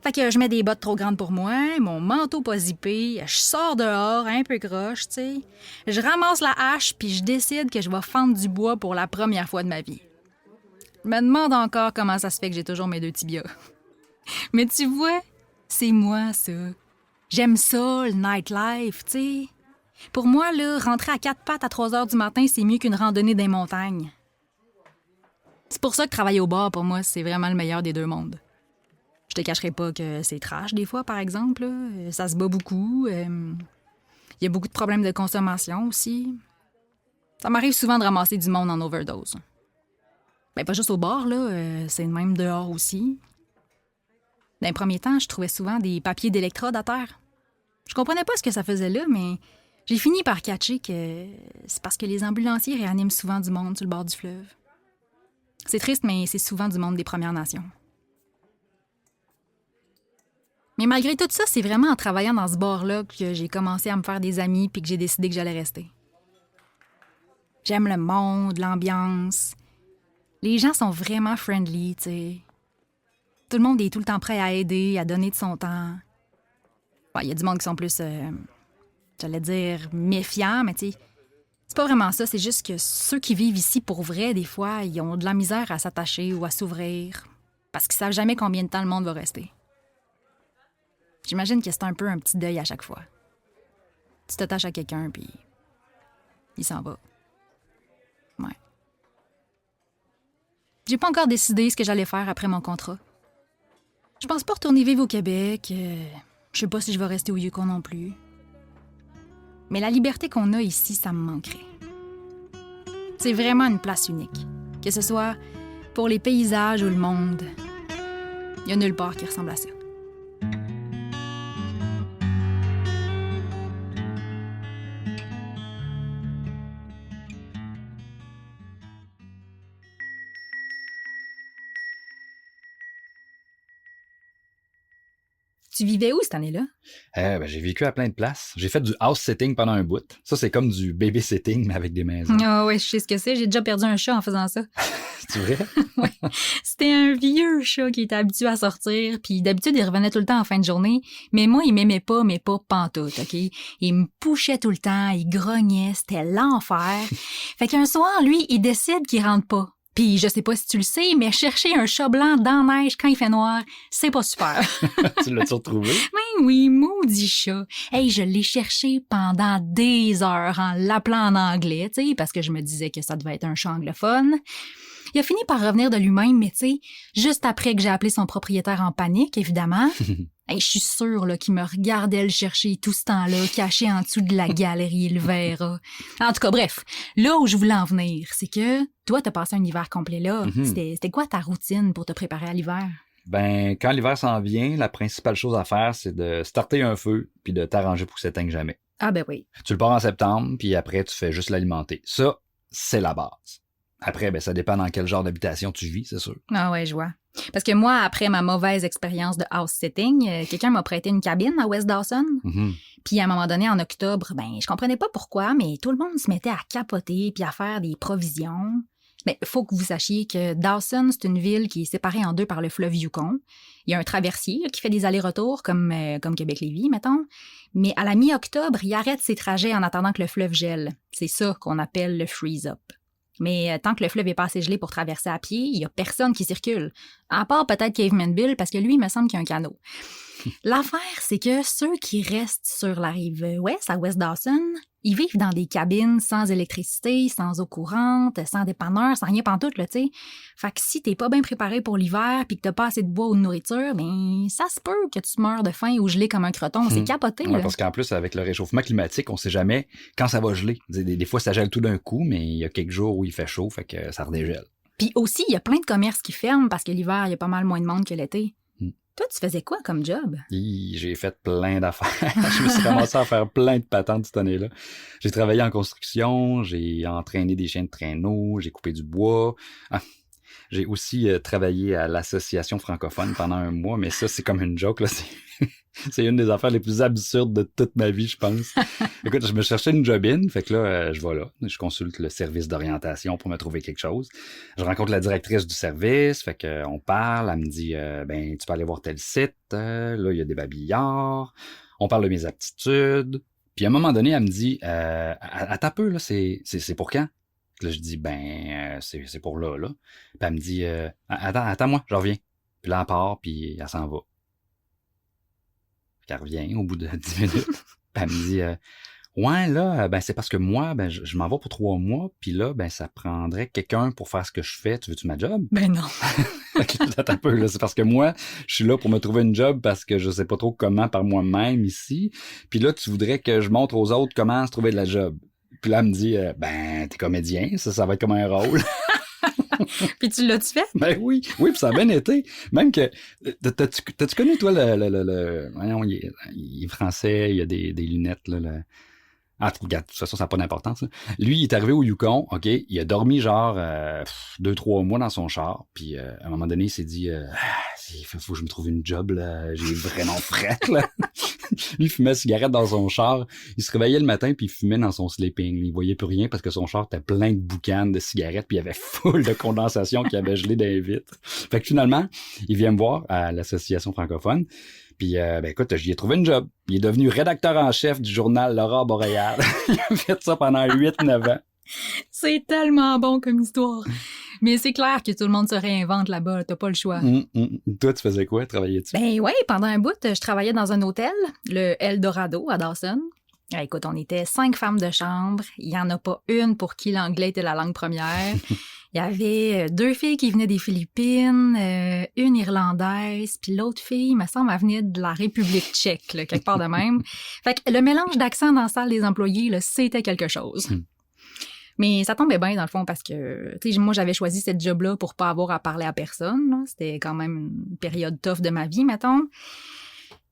B: Fait que je mets des bottes trop grandes pour moi, mon manteau pas zippé, je sors dehors un peu croche, tu sais. Je ramasse la hache puis je décide que je vais fendre du bois pour la première fois de ma vie. Je me demande encore comment ça se fait que j'ai toujours mes 2 tibias. Mais tu vois, c'est moi, ça. J'aime ça, le nightlife, tu sais. Pour moi, là, rentrer à 4 pattes à 3 heures du matin, c'est mieux qu'une randonnée des montagnes. C'est pour ça que travailler au bar, pour moi, c'est vraiment le meilleur des 2 mondes. Je te cacherai pas que c'est trash des fois, par exemple. Là. Ça se bat beaucoup. Il y a beaucoup de problèmes de consommation aussi. Ça m'arrive souvent de ramasser du monde en overdose. Ben, pas juste au bar, là. C'est même dehors aussi. Dans les premiers temps, je trouvais souvent des papiers d'électrode à terre. Je comprenais pas ce que ça faisait là, mais j'ai fini par catcher que c'est parce que les ambulanciers réaniment souvent du monde sur le bord du fleuve. C'est triste, mais c'est souvent du monde des Premières Nations. Mais malgré tout ça, c'est vraiment en travaillant dans ce bar-là que j'ai commencé à me faire des amis puis que j'ai décidé que j'allais rester. J'aime le monde, l'ambiance. Les gens sont vraiment friendly, tu sais. Tout le monde est tout le temps prêt à aider, à donner de son temps. Bon, y a du monde qui sont plus, j'allais dire, méfiants, mais tu sais, c'est pas vraiment ça. C'est juste que ceux qui vivent ici pour vrai, des fois, ils ont de la misère à s'attacher ou à s'ouvrir parce qu'ils savent jamais combien de temps le monde va rester. J'imagine que c'est un peu un petit deuil à chaque fois. Tu t'attaches à quelqu'un, puis il s'en va. Ouais. J'ai pas encore décidé ce que j'allais faire après mon contrat. Je pense pas retourner vivre au Québec. Je sais pas si je vais rester au Yukon non plus. Mais la liberté qu'on a ici, ça me manquerait. C'est vraiment une place unique. Que ce soit pour les paysages ou le monde. Il y a nulle part qui ressemble à ça. Tu vivais où cette année-là?
A: J'ai vécu à plein de places. J'ai fait du house-sitting pendant un bout. Ça, c'est comme du baby-sitting, mais avec des maisons.
B: Ah ouais, je sais ce que c'est. J'ai déjà perdu un chat en faisant ça.
A: C'est vrai?
B: Ouais. C'était un vieux chat qui était habitué à sortir, puis d'habitude, il revenait tout le temps en fin de journée. Mais moi, il m'aimait pas, mais pas pantoute, OK? Il me poussait tout le temps, il grognait, c'était l'enfer. Fait qu'un soir, lui, il décide qu'il rentre pas. Puis je sais pas si tu le sais, mais chercher un chat blanc dans la neige quand il fait noir, c'est pas super.
A: Tu l'as-tu retrouvé?
B: Ben oui, maudit chat. Hey, je l'ai cherché pendant des heures en l'appelant en anglais, tu sais, parce que je me disais que ça devait être un chat anglophone. Il a fini par revenir de lui-même, mais tu sais, juste après que j'ai appelé son propriétaire en panique, évidemment. Hey, je suis sûre là, qu'il me regardait le chercher tout ce temps-là, caché en dessous de la galerie, le verra. En tout cas, bref, là où je voulais en venir, c'est que toi, t'as passé un hiver complet là. C'était quoi ta routine pour te préparer à l'hiver?
A: Ben, quand l'hiver s'en vient, la principale chose à faire, c'est de starter un feu puis de t'arranger pour que ça s'éteigne jamais.
B: Ah ben oui.
A: Tu le pars en septembre, puis après, tu fais juste l'alimenter. Ça, c'est la base. Après, ben, ça dépend dans quel genre d'habitation tu vis, c'est sûr.
B: Ah ouais, je vois. Parce que moi, après ma mauvaise expérience de house-sitting, quelqu'un m'a prêté une cabine à West Dawson. Puis à un moment donné, en octobre, ben je comprenais pas pourquoi, mais tout le monde se mettait à capoter puis à faire des provisions. Mais il faut que vous sachiez que Dawson, c'est une ville qui est séparée en 2 par le fleuve Yukon. Il y a un traversier là, qui fait des allers-retours, comme Québec-Lévis, mettons. Mais à la mi-octobre, il arrête ses trajets en attendant que le fleuve gèle. C'est ça qu'on appelle le freeze-up. Mais tant que le fleuve est pas assez gelé pour traverser à pied, il y a personne qui circule. À part peut-être Caveman Bill, parce que lui, il me semble qu'il y a un canot. L'affaire, c'est que ceux qui restent sur la rive ouest, à West Dawson, ils vivent dans des cabines sans électricité, sans eau courante, sans dépanneur, sans rien pantoute, là, tu sais. Fait que si t'es pas bien préparé pour l'hiver puis que t'as pas assez de bois ou de nourriture, ben ça se peut que tu meurs de faim ou gelé comme un croton. C'est capoté, là.
A: Parce qu'en plus, avec le réchauffement climatique, on sait jamais quand ça va geler. Des fois, ça gèle tout d'un coup, mais il y a quelques jours où il fait chaud, fait que ça redégèle.
B: Puis aussi, il y a plein de commerces qui ferment parce que l'hiver, il y a pas mal moins de monde que l'été. Toi, tu faisais quoi comme job?
A: J'ai fait plein d'affaires. Je me suis ramassé à faire plein de patentes cette année-là. J'ai travaillé en construction, j'ai entraîné des chiens de traîneau, j'ai coupé du bois. J'ai aussi travaillé à l'association francophone pendant un mois, mais ça, c'est comme une joke, là. C'est une des affaires les plus absurdes de toute ma vie, je pense. Écoute, je me cherchais une job-in, fait que là, je vais là. Je consulte le service d'orientation pour me trouver quelque chose. Je rencontre la directrice du service, fait que on parle, elle me dit, tu peux aller voir tel site, là, il y a des babillards. On parle de mes aptitudes. Puis à un moment donné, elle me dit, attends un peu, là, c'est pour quand? Là, je dis, c'est pour là. Puis elle me dit, attends-moi, je reviens. Puis là, elle part, puis elle s'en va. Puis elle revient au bout de 10 minutes. Puis elle me dit, ouais, là, c'est parce que moi, je m'en vais pour 3 mois, puis là, ça prendrait quelqu'un pour faire ce que je fais. Tu veux-tu ma job?
B: Ben non.
A: Attends un peu, là, c'est parce que moi, je suis là pour me trouver une job parce que je sais pas trop comment par moi-même ici. Puis là, tu voudrais que je montre aux autres comment se trouver de la job. Puis là, elle me dit, t'es comédien, ça va être comme un rôle.
B: Puis tu l'as-tu fait?
A: Ben oui, puis ça a bien été. Même que, t'as-tu connu, toi, voyons, il est français, il a des lunettes, là, regarde, de toute façon, ça n'a pas d'importance. Hein. Lui, il est arrivé au Yukon, OK, il a dormi genre 2-3 mois dans son char, puis à un moment donné, il s'est dit, il faut que je me trouve une job, là, j'ai vraiment frette, là. Lui, il fumait cigarette dans son char, il se réveillait le matin, puis il fumait dans son sleeping. Il voyait plus rien parce que son char était plein de boucanes de cigarettes, puis il y avait full de condensation qui avait gelé dans les vitres. Fait que finalement, il vient me voir à l'association francophone. Puis, écoute, j'y ai trouvé une job. Il est devenu rédacteur en chef du journal L'Aurore boréale. Il a fait ça pendant 8-9 ans.
B: C'est tellement bon comme histoire. Mais c'est clair que tout le monde se réinvente là-bas. T'as pas le choix.
A: Toi, tu faisais quoi? Travaillais-tu?
B: Ben oui, pendant un bout, je travaillais dans un hôtel, le Eldorado à Dawson. Écoute, on était 5 femmes de chambre. Il y en a pas une pour qui l'anglais était la langue première. Il y avait 2 filles qui venaient des Philippines, une Irlandaise, puis l'autre fille, il me semble, elle venait de la République tchèque, là, quelque part de même. Fait que le mélange d'accent dans la salle des employés, là, c'était quelque chose. Mais ça tombait bien, dans le fond, parce que, tu sais, moi, j'avais choisi cette job-là pour pas avoir à parler à personne, là. C'était quand même une période tough de ma vie, mettons.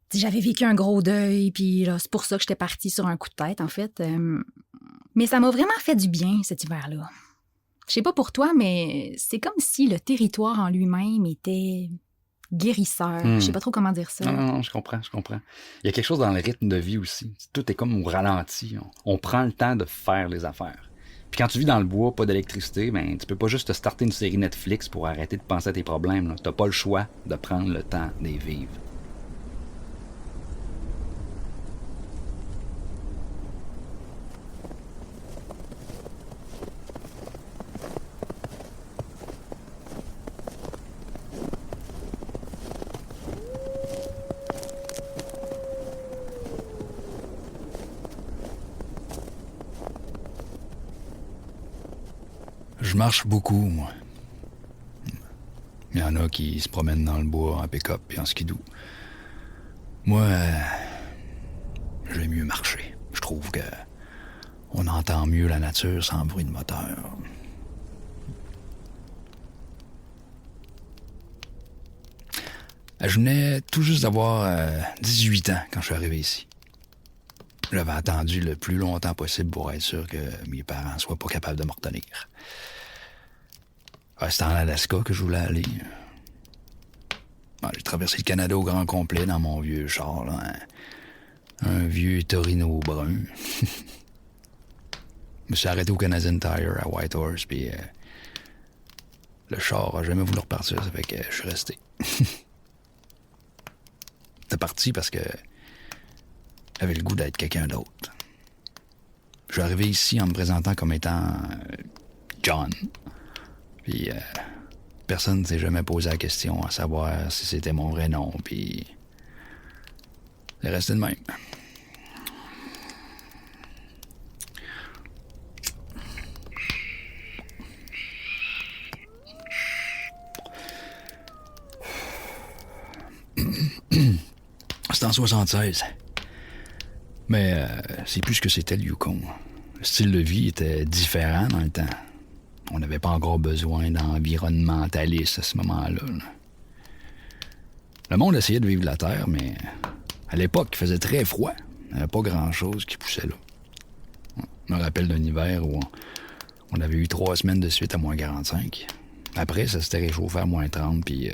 B: T'sais, j'avais vécu un gros deuil, puis là, c'est pour ça que j'étais partie sur un coup de tête, en fait. Mais ça m'a vraiment fait du bien, cet hiver-là. Je sais pas pour toi, mais c'est comme si le territoire en lui-même était guérisseur. Je sais pas trop comment dire ça.
A: Non, je comprends. Il y a quelque chose dans le rythme de vie aussi. Tout est comme au ralenti. On prend le temps de faire les affaires. Puis quand tu vis dans le bois, pas d'électricité, tu peux pas juste te starter une série Netflix pour arrêter de penser à tes problèmes. Là. T'as pas le choix de prendre le temps de les vivre.
C: Je marche beaucoup, moi. Il y en a qui se promènent dans le bois en pick-up et en skidoo. Moi, j'aime mieux marcher. Je trouve que on entend mieux la nature sans bruit de moteur. Je venais tout juste d'avoir 18 ans quand je suis arrivé ici. J'avais attendu le plus longtemps possible pour être sûr que mes parents soient pas capables de me retenir. C'était en Alaska que je voulais aller. J'ai traversé le Canada au grand complet dans mon vieux char, là, un vieux Torino brun. Je me suis arrêté au Canadian Tire à Whitehorse, puis le char a jamais voulu repartir, ça fait que je suis resté. J'étais parti parce que j'avais le goût d'être quelqu'un d'autre. Je suis arrivé ici en me présentant comme étant
A: John. Puis personne ne s'est jamais posé la question à savoir si c'était mon vrai nom, puis c'est resté de même. C'était en 76. Mais c'est plus ce que c'était le Yukon. Le style de vie était différent dans le temps. On n'avait pas encore besoin d'environnementalistes à ce moment-là. Le monde essayait de vivre la Terre, mais à l'époque, il faisait très froid. Il n'y avait pas grand-chose qui poussait là. Je me rappelle d'un hiver où on avait eu 3 semaines de suite à moins 45. Après, ça s'était réchauffé à moins 30, puis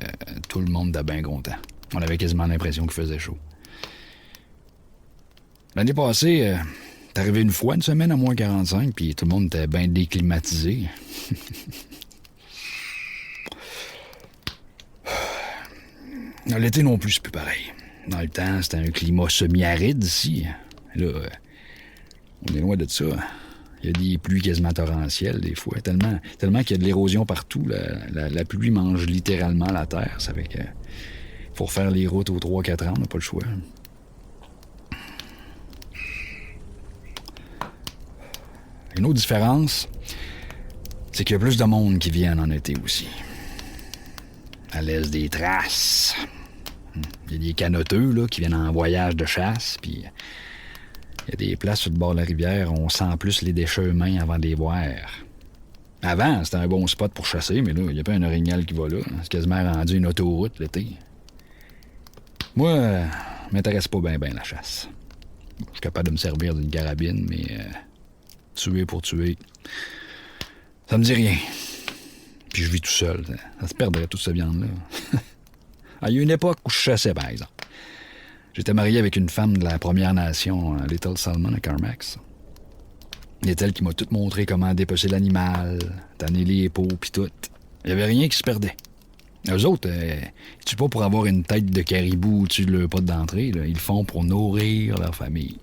A: tout le monde était bien content. On avait quasiment l'impression qu'il faisait chaud. L'année passée, t'es arrivé une fois une semaine à moins 45, puis tout le monde était bien déclimatisé. L'été non plus, c'est plus pareil. Dans le temps, c'était un climat semi-aride ici. Là, on est loin de ça. Il y a des pluies quasiment torrentielles des fois, tellement qu'il y a de l'érosion partout. La pluie mange littéralement la terre. Ça fait que faut refaire les routes aux 3-4 ans, on n'a pas le choix. Une autre différence, c'est qu'il y a plus de monde qui viennent en été aussi. À l'est des traces. Il y a des canoteux là, qui viennent en voyage de chasse, puis il y a des places sur le bord de la rivière où on sent plus les déchets humains avant de les voir. Avant, c'était un bon spot pour chasser, mais là, il n'y a pas un orignal qui va là. C'est quasiment rendu une autoroute l'été. Moi, m'intéresse pas bien la chasse. Je suis capable de me servir d'une carabine, mais tuer pour tuer, ça me dit rien. Puis je vis tout seul. Ça se perdrait toute cette viande-là. Il y a une époque où je chassais, par exemple. J'étais marié avec une femme de la Première Nation, Little Salmon à Carmax. Il est elle qui m'a tout montré comment dépecer l'animal, tanner les peaux, puis tout. Il y avait rien qui se perdait. Eux autres, ils tuent pas pour avoir une tête de caribou au-dessus de leur pote d'entrée. Là. Ils le font pour nourrir leur famille.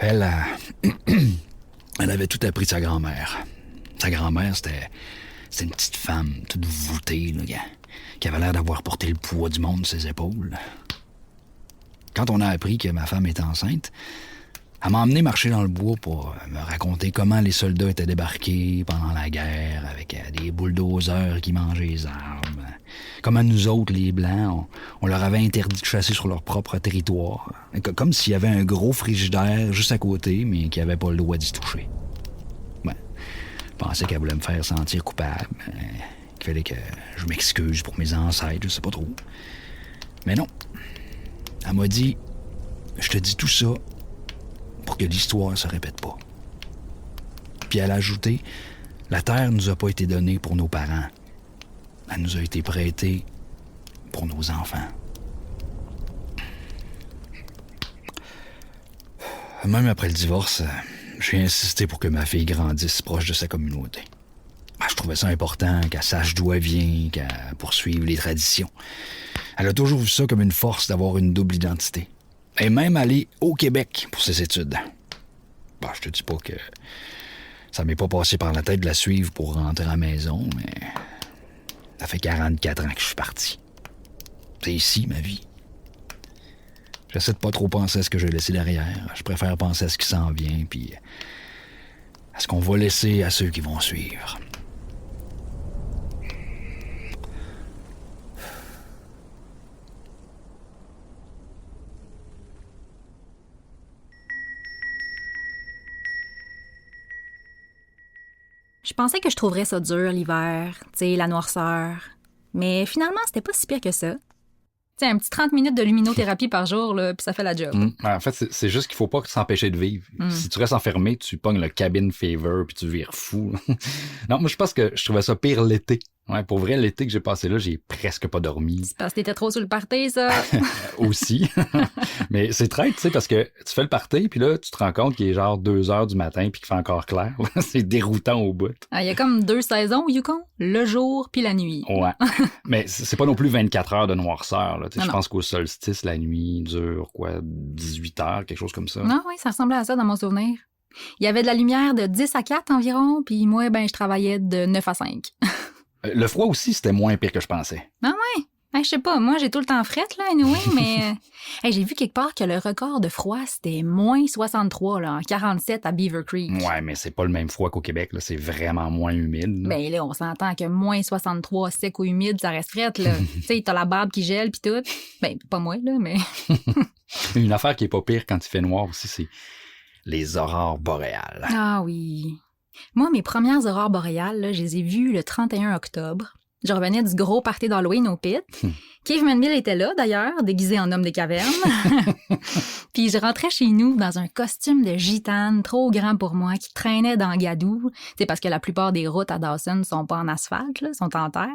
A: Elle avait tout appris de sa grand-mère. Sa grand-mère, c'était une petite femme, toute voûtée, là, qui avait l'air d'avoir porté le poids du monde sur ses épaules. Quand on a appris que ma femme était enceinte, elle m'a emmené marcher dans le bois pour me raconter comment les soldats étaient débarqués pendant la guerre avec des bulldozers qui mangeaient les arbres. Comment nous autres, les Blancs, on leur avait interdit de chasser sur leur propre territoire. Comme s'il y avait un gros frigidaire juste à côté, mais qui n'avait pas le droit d'y toucher. Ouais. Je pensais qu'elle voulait me faire sentir coupable. Qu'il fallait que je m'excuse pour mes ancêtres, je sais pas trop. Mais non. Elle m'a dit, je te dis tout ça pour que l'histoire se répète pas. Puis elle a ajouté, la terre nous a pas été donnée pour nos parents. Elle nous a été prêtée pour nos enfants. Même après le divorce, j'ai insisté pour que ma fille grandisse proche de sa communauté. Je trouvais ça important qu'elle sache d'où elle vient, qu'elle poursuive les traditions. Elle a toujours vu ça comme une force d'avoir une double identité. Et même aller au Québec pour ses études. Je te dis pas que ça m'est pas passé par la tête de la suivre pour rentrer à la maison, mais ça fait 44 ans que je suis parti. C'est ici, ma vie. J'essaie de pas trop penser à ce que j'ai laissé derrière. Je préfère penser à ce qui s'en vient, puis à ce qu'on va laisser à ceux qui vont suivre.
B: Je pensais que je trouverais ça dur l'hiver, tu sais, la noirceur. Mais finalement, c'était pas si pire que ça. Tu sais, un petit 30 minutes de luminothérapie par jour, là, puis ça fait la job.
A: En fait, c'est juste qu'il faut pas s'empêcher de vivre. Si tu restes enfermé, tu pognes le cabin fever puis tu vires fou. Non, moi, je pense que je trouvais ça pire l'été. Ouais, pour vrai, l'été que j'ai passé là, j'ai presque pas dormi.
B: C'est parce que t'étais trop sur le party, ça.
A: Aussi. Mais c'est traite, tu sais, parce que tu fais le party, puis là, tu te rends compte qu'il est genre 2 heures du matin, puis qu'il fait encore clair. C'est déroutant au bout.
B: Il y a comme 2 saisons au Yukon, le jour puis la nuit.
A: Ouais. Mais c'est pas non plus 24 heures de noirceur, là. Tu sais,
B: Non,
A: je
B: non.
A: pense qu'au solstice, la nuit dure, 18 heures, quelque chose comme ça.
B: Non, oui, ça ressemblait à ça dans mon souvenir. Il y avait de la lumière de 10 à 4 environ, puis moi, je travaillais de 9 à 5.
A: Le froid aussi, c'était moins pire que je pensais.
B: Ah ouais? Je sais pas, moi, j'ai tout le temps frette, là, anyway, mais... j'ai vu quelque part que le record de froid, c'était moins 63, là, en 47 à Beaver Creek.
A: Ouais, mais c'est pas le même froid qu'au Québec, là. C'est vraiment moins humide. Là.
B: Ben là, on s'entend que moins 63 sec ou humide, ça reste frette, là. Tu sais, t'as la barbe qui gèle pis tout. Ben, pas moi, là, mais...
A: Une affaire qui est pas pire quand il fait noir aussi, c'est les aurores boréales.
B: Ah oui. Moi, mes premières aurores boréales, là, je les ai vues le 31 octobre. Je revenais du gros party d'Halloween au pit. Keith Manville était là, d'ailleurs, déguisé en homme des cavernes. Puis je rentrais chez nous dans un costume de gitane trop grand pour moi qui traînait dans Gadou. C'est parce que la plupart des routes à Dawson sont pas en asphalte, là, sont en terre.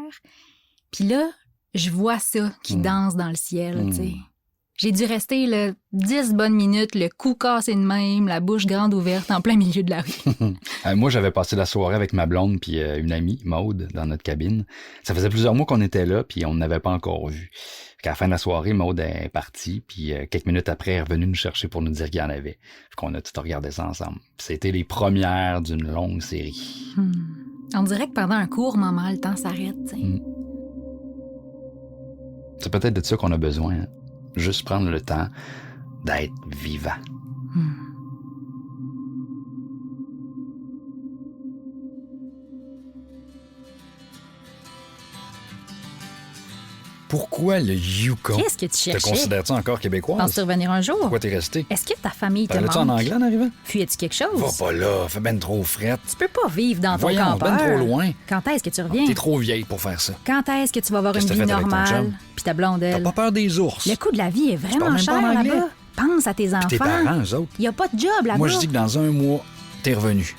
B: Puis là, je vois ça qui danse dans le ciel, tu sais. J'ai dû rester là, 10 bonnes minutes, le cou cassé de même, la bouche grande ouverte en plein milieu de la rue.
A: Moi, j'avais passé la soirée avec ma blonde puis une amie, Maude, dans notre cabine. Ça faisait plusieurs mois qu'on était là puis on n'avait pas encore vu. À la fin de la soirée, Maude est partie puis quelques minutes après, elle est revenue nous chercher pour nous dire qu'il y en avait. Puis qu'on a tout regardé ça ensemble. C'était les premières d'une longue série.
B: On dirait que pendant un court moment, le temps s'arrête, tu sais.
A: C'est peut-être de ça qu'on a besoin, hein? Juste prendre le temps d'être vivant. Pourquoi le Yukon?
B: Qu'est-ce que tu
A: Te
B: cherchais?
A: considères-tu encore québécoise?
B: Penses-tu revenir un jour?
A: Pourquoi t'es resté?
B: Est-ce que ta famille te
A: Parlais-tu en
B: manque?
A: anglais en arrivant?
B: Fuyais-tu quelque chose?
A: Va pas là, fait ben trop frette.
B: Tu peux pas vivre dans ton
A: Voyons,
B: campeur.
A: ben trop loin.
B: Quand est-ce que tu reviens?
A: T'es trop vieille pour faire ça.
B: Quand est-ce que tu vas avoir une
A: Qu'est-ce que
B: vie
A: t'as fait avec ton
B: normale?
A: chum?
B: Puis ta blonde,
A: T'as
B: elle.
A: pas peur des ours?
B: Le coût de la vie est
A: parles
B: vraiment
A: même pas
B: cher
A: en anglais.
B: là-bas. Pense à tes enfants.
A: Tes parents, eux autres.
B: Il y a pas de job là-bas.
A: Moi, je dis que dans un mois, t'es revenu.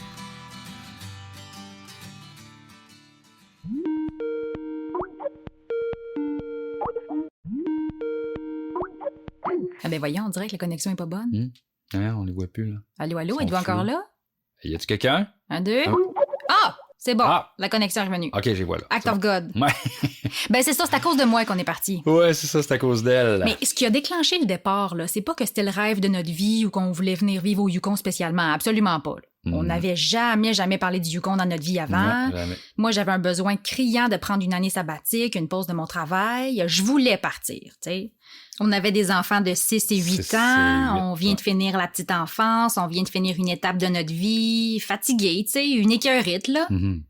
B: Ah ben voyons, on dirait que la connexion est pas bonne.
A: On les voit plus, là.
B: Allô,
A: Ils
B: êtes-vous
A: sont
B: encore
A: flous.
B: là?
A: Y a-tu quelqu'un?
B: 1, 2.
A: Ah.
B: Ah! C'est bon.
A: Ah.
B: La connexion est revenue.
A: OK, j'y vois là.
B: Act
A: C'est
B: of God.
A: bon. Ouais.
B: Ben c'est ça, c'est à cause de moi qu'on est parti.
A: Ouais, c'est ça, c'est à cause d'elle.
B: Mais ce qui a déclenché le départ, là, c'est pas que c'était le rêve de notre vie ou qu'on voulait venir vivre au Yukon spécialement. Absolument pas. Là. On n'avait jamais parlé du Yukon dans notre vie avant.
A: Non, jamais.
B: Moi, j'avais un besoin criant de prendre une année sabbatique, une pause de mon travail. Je voulais partir, tu sais. On avait des enfants de 6 et 8
A: 6 et
B: ans.
A: 8,
B: On vient de finir la petite enfance. On vient de finir une étape de notre vie. Fatigué, tu sais, une écœurite, là.
A: Mhm.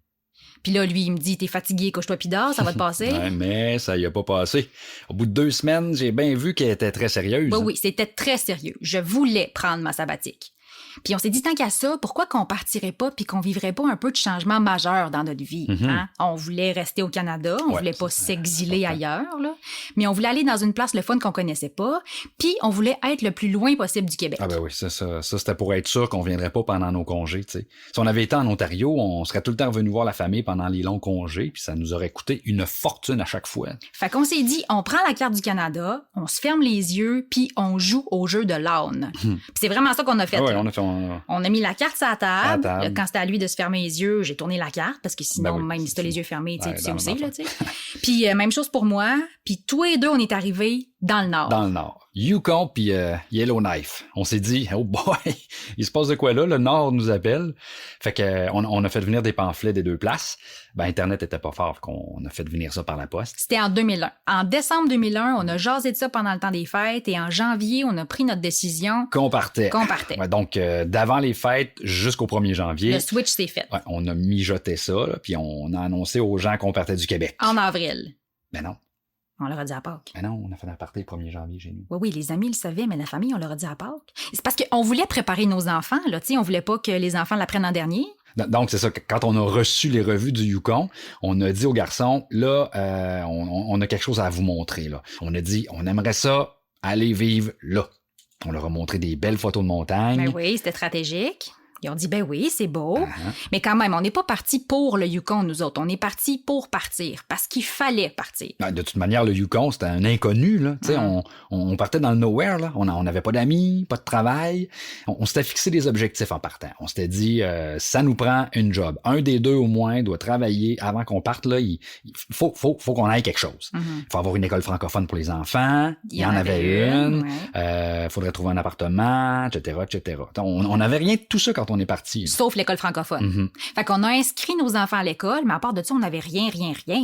B: Puis là, lui, il me dit, t'es fatigué, couche-toi pis dors, ça va te passer.
A: Ouais, mais ça y a pas passé. Au bout de 2 semaines, j'ai bien vu qu'elle était très sérieuse.
B: Oui, c'était très sérieux. Je voulais prendre ma sabbatique. Puis on s'est dit, tant qu'à ça, pourquoi qu'on partirait pas puis qu'on vivrait pas un peu de changement majeur dans notre vie? Hein? On voulait rester au Canada, on voulait pas s'exiler ailleurs, là. Mais on voulait aller dans une place le fun qu'on connaissait pas, puis on voulait être le plus loin possible du Québec.
A: Ah ben oui, ça c'était pour être sûr qu'on viendrait pas pendant nos congés, tu sais. Si on avait été en Ontario, on serait tout le temps revenu voir la famille pendant les longs congés, puis ça nous aurait coûté une fortune à chaque fois.
B: Fait qu'on s'est dit, on prend la carte du Canada, on se ferme les yeux, puis on joue au jeu de l'âne. Puis c'est vraiment ça qu'on a fait.
A: Ah ouais,
B: là.
A: on
B: a mis la carte sur la table.
A: À la table.
B: Quand c'était à lui de se fermer les yeux, j'ai tourné la carte parce que sinon,
A: Ben oui,
B: même
A: c'est
B: si t'as
A: ça.
B: les yeux fermés, tu sais,
A: Ouais,
B: tu sais
A: dans
B: où c'est,
A: le
B: là, tu sais. Puis même chose pour moi. Puis tous les deux, on est arrivés dans le Nord.
A: Dans le Nord. Yukon puis Yellowknife. On s'est dit, oh boy, il se passe de quoi là? Le Nord nous appelle. Fait que on a fait venir des pamphlets des 2 places. Ben, Internet était pas fort, qu'on a fait venir ça par la poste.
B: C'était en 2001. En décembre 2001, on a jasé de ça pendant le temps des fêtes et en janvier, on a pris notre décision
A: Qu'on partait.
B: qu'on partait.
A: Ouais, donc, d'avant les fêtes jusqu'au 1er janvier.
B: Le switch s'est fait.
A: Ouais, on a mijoté ça, là, puis on a annoncé aux gens qu'on partait du Québec.
B: En avril.
A: Ben non.
B: On leur a dit à Pâques.
A: Ben non, on a fait un party le 1er janvier chez nous.
B: Oui, les amis le savaient, mais la famille, on leur a dit à Pâques. C'est parce qu'on voulait préparer nos enfants, là, tu sais, on voulait pas que les enfants l'apprennent en dernier.
A: Donc, c'est ça, quand on a reçu les revues du Yukon, on a dit aux garçons, là, on a quelque chose à vous montrer, là. On a dit, on aimerait ça aller vivre là. On leur a montré des belles photos de montagne.
B: Ben oui, c'était stratégique. Ils ont dit, ben oui, c'est beau. Mais quand même, on n'est pas parti pour le Yukon, nous autres. On est parti pour partir, parce qu'il fallait partir.
A: De toute manière, le Yukon, c'était un inconnu, là. Tu sais, on partait dans le nowhere, là. On n'avait pas d'amis, pas de travail. On s'était fixé des objectifs en partant. On s'était dit, ça nous prend une job. Un des deux, au moins, doit travailler avant qu'on parte, là. Il faut qu'on aille quelque chose. Il faut avoir une école francophone pour les enfants. Il y en avait une. Faudrait trouver un appartement, etc., etc. On n'avait rien de tout ça quand on est parti.
B: Sauf l'école francophone. Fait qu'on a inscrit nos enfants à l'école, mais à part de ça, on n'avait rien, là.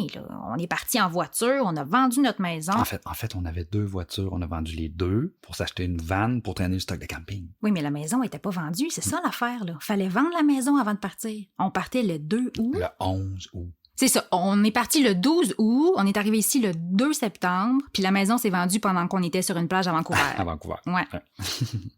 B: On est parti en voiture, on a vendu notre maison.
A: En fait, on avait 2 voitures, on a vendu les 2 pour s'acheter une vanne pour traîner le stock de camping.
B: Oui, mais la maison était pas vendue, c'est ça l'affaire, là. Fallait vendre la maison avant de partir. On partait le 2 août.
A: Le 11 août.
B: C'est ça. On est parti le 12 août, on est arrivé ici le 2 septembre, puis la maison s'est vendue pendant qu'on était sur une plage à Vancouver.
A: À Vancouver.
B: Ouais.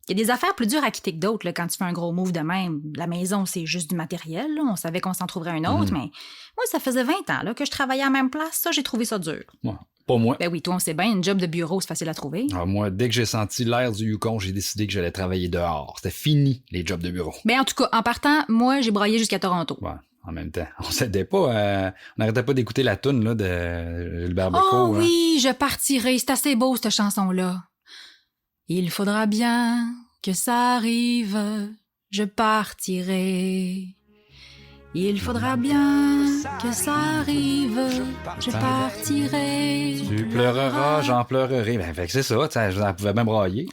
B: Il y a des affaires plus dures à quitter que d'autres, là, quand tu fais un gros move de même. La maison, c'est juste du matériel, là. On savait qu'on s'en trouverait un autre, mais moi, ça faisait 20 ans là, que je travaillais à la même place. Ça, j'ai trouvé ça dur.
A: Ouais. Pas moi.
B: Ben oui, toi, on sait bien, une job de bureau, c'est facile à trouver.
A: Alors moi, dès que j'ai senti l'air du Yukon, j'ai décidé que j'allais travailler dehors. C'était fini, les jobs de bureau.
B: Ben en tout cas, en partant, moi, j'ai broyé jusqu'à Toronto.
A: Ouais. En même temps, on s'aidait pas, on n'arrêtait pas d'écouter la toune là de Gilbert Bécaud.
B: Oh oui, je partirai, c'est assez beau cette chanson-là. Il faudra bien que ça arrive, je partirai. Il faudra bien que ça arrive, je partirai.
A: Tu pleureras, j'en pleurerai. Ben fait que c'est ça, je pouvais même brailler.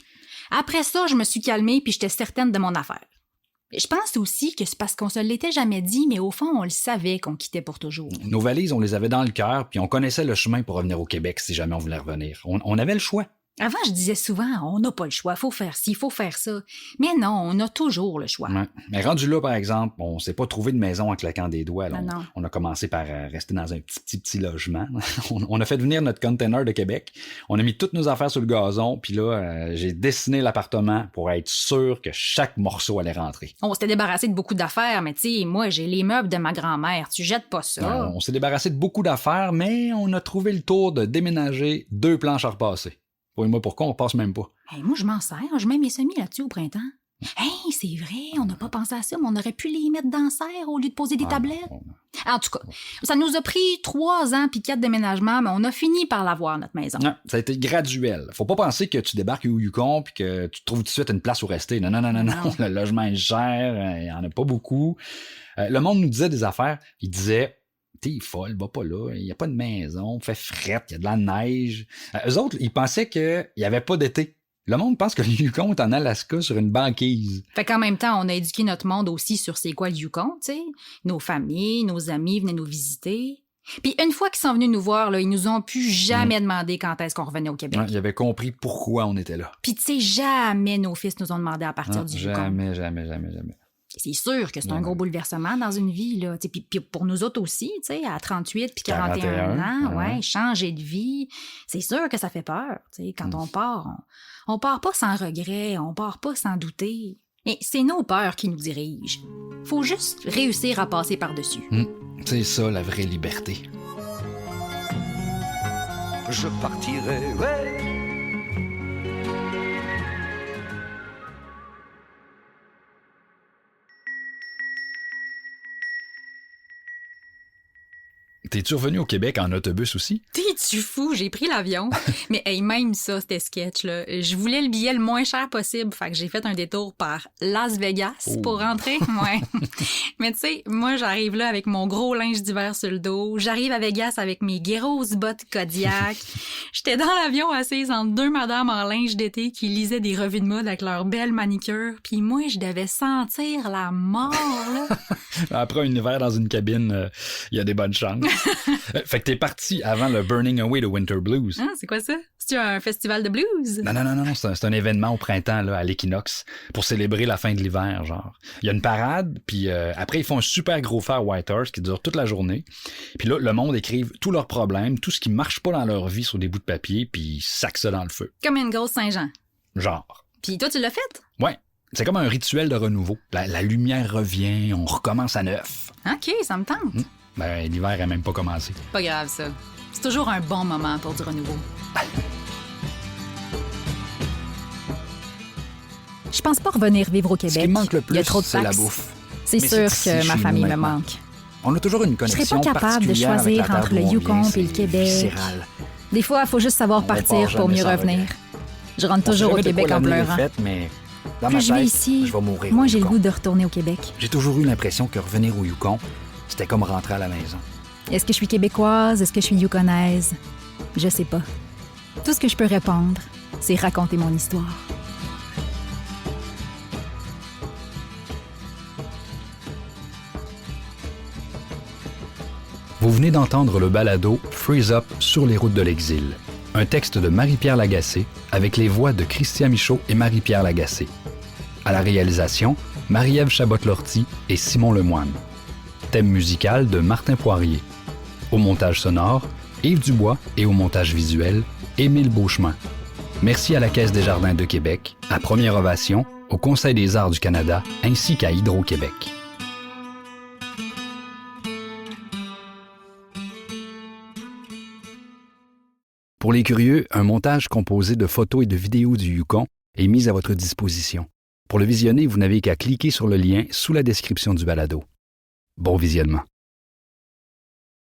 B: Après ça, je me suis calmée puis j'étais certaine de mon affaire. Je pense aussi que c'est parce qu'on se l'était jamais dit, mais au fond, on le savait qu'on quittait pour toujours.
A: Nos valises, on les avait dans le cœur, puis on connaissait le chemin pour revenir au Québec si jamais on voulait revenir. On avait le choix.
B: Avant, je disais souvent, on n'a pas le choix, faut faire ci, faut faire ça. Mais non, on a toujours le choix.
A: Ouais. Mais rendu là, par exemple, on s'est pas trouvé de maison en claquant des doigts. Là.
B: Non.
A: On a commencé par rester dans un petit logement. On a fait venir notre container de Québec. On a mis toutes nos affaires sur le gazon. Puis là, j'ai dessiné l'appartement pour être sûr que chaque morceau allait rentrer.
B: On s'était débarrassé de beaucoup d'affaires, mais tu sais, moi, j'ai les meubles de ma grand-mère. Tu jettes pas ça.
A: On s'est débarrassé de beaucoup d'affaires, mais on a trouvé le tour de déménager 2 planches à repasser. Oui, moi, pourquoi on passe même pas?
B: Hey, moi, je m'en sers. Je mets mes semis là-dessus au printemps. Hey, c'est vrai, on n'a pas pensé à ça, mais on aurait pu les mettre dans la serre au lieu de poser des tablettes. En tout cas, ça nous a pris 3 ans puis 4 déménagements, mais on a fini par l'avoir, notre maison.
A: Non, ça a été graduel. Faut pas penser que tu débarques au Yukon puis que tu trouves tout de suite une place où rester. Non. Le logement est cher, il y en a pas beaucoup. Le monde nous disait des affaires. Il disait... T'es folle, va pas là, il y a pas de maison, fait frette, il y a de la neige. Eux autres, ils pensaient qu'il y avait pas d'été. Le monde pense que le Yukon est en Alaska sur une banquise.
B: Fait qu'en même temps, on a éduqué notre monde aussi sur c'est quoi le Yukon, tu sais. Nos familles, nos amis venaient nous visiter. Puis une fois qu'ils sont venus nous voir, là, ils nous ont plus jamais demandé quand est-ce qu'on revenait au Québec.
A: Ouais, ils avaient compris pourquoi on était là.
B: Puis tu sais, jamais nos fils nous ont demandé à partir du Yukon.
A: Jamais.
B: C'est sûr que c'est un gros bouleversement dans une vie, là. Puis pour nous autres aussi, tu sais, à 38 puis 41 ans, ouais, changer de vie, c'est sûr que ça fait peur. Tu sais, quand on part pas sans regret, on part pas sans douter. Mais c'est nos peurs qui nous dirigent. Faut juste réussir à passer par-dessus.
A: C'est ça, la vraie liberté.
D: Je partirai, ouais.
A: T'es-tu revenu au Québec en autobus aussi?
B: T'es-tu fou? J'ai pris l'avion. Mais hey, même ça, c'était sketch, là. Je voulais le billet le moins cher possible. Fait que j'ai fait un détour par Las Vegas pour rentrer. Ouais. Mais tu sais, moi, j'arrive là avec mon gros linge d'hiver sur le dos. J'arrive à Vegas avec mes grosses bottes Kodiak. J'étais dans l'avion assise entre 2 madames en linge d'été qui lisaient des revues de mode avec leurs belles manicures. Puis moi, je devais sentir la mort, là.
A: Après un hiver dans une cabine, il y a des bonnes chances. Fait que t'es parti avant le Burning Away de Winter Blues.
B: Ah, c'est quoi ça? C'est un festival de blues?
A: Non, c'est un événement au printemps là, à l'équinoxe pour célébrer la fin de l'hiver, genre. Il y a une parade, puis après ils font un super gros fair Whitehorse qui dure toute la journée. Puis là, le monde écrive tous leurs problèmes, tout ce qui marche pas dans leur vie sur des bouts de papier, puis ils sacent ça dans le feu.
B: Comme une grosse Saint-Jean.
A: Genre.
B: Puis toi, tu l'as fait?
A: Ouais. C'est comme un rituel de renouveau. La lumière revient, on recommence à neuf.
B: OK, ça me tente.
A: Ben, l'hiver a même pas commencé.
B: Pas grave, ça. C'est toujours un bon moment pour du renouveau. Je pense pas revenir vivre au
A: Ce
B: Québec.
A: qui me manque le
B: Il y a
A: plus,
B: trop de
A: c'est la
B: taxes.
A: bouffe.
B: C'est
A: Mais
B: sûr
A: c'est
B: que
A: ici,
B: ma
A: chez
B: famille
A: nous,
B: me
A: maintenant.
B: manque.
A: On a toujours une
B: Je
A: connexion
B: serais pas capable de
A: particulière avec
B: choisir
A: la terre
B: entre
A: d'où
B: le
A: on
B: Yukon
A: vient,
B: et le
A: c'est
B: Québec.
A: viscéral.
B: Des fois, il faut juste savoir
A: On
B: partir
A: part
B: pour
A: jamais
B: mieux
A: sans
B: revenir.
A: regret.
B: Je rentre
A: On sait
B: toujours au
A: jamais de
B: Québec
A: quoi
B: en
A: l'avenir est
B: pleurant.
A: fait, mais dans
B: Plus
A: ma
B: je vis
A: tête,
B: ici,
A: je vais mourir
B: moi
A: au
B: j'ai le
A: Yukon.
B: goût de retourner au Québec.
A: J'ai toujours eu l'impression que revenir au Yukon, c'était comme rentrer à la maison.
B: Est-ce que je suis québécoise? Est-ce que je suis yukonaise? Je sais pas. Tout ce que je peux répondre, c'est raconter mon histoire.
A: Vous venez d'entendre le balado Freeze Up sur les routes de l'exil, un texte de Marie-Pierre Lagacé avec les voix de Christian Michaud et Marie-Pierre Lagacé. À la réalisation, Marie-Ève Chabot-Lortie et Simon Lemoine. Thème musical de Martin Poirier. Au montage sonore, Yves Dubois et au montage visuel, Émile Beauchemin. Merci à la Caisse des Jardins de Québec, à Première Ovation, au Conseil des arts du Canada ainsi qu'à Hydro-Québec. Pour les curieux, un montage composé de photos et de vidéos du Yukon est mis à votre disposition. Pour le visionner, vous n'avez qu'à cliquer sur le lien sous la description du balado. Bon visionnement.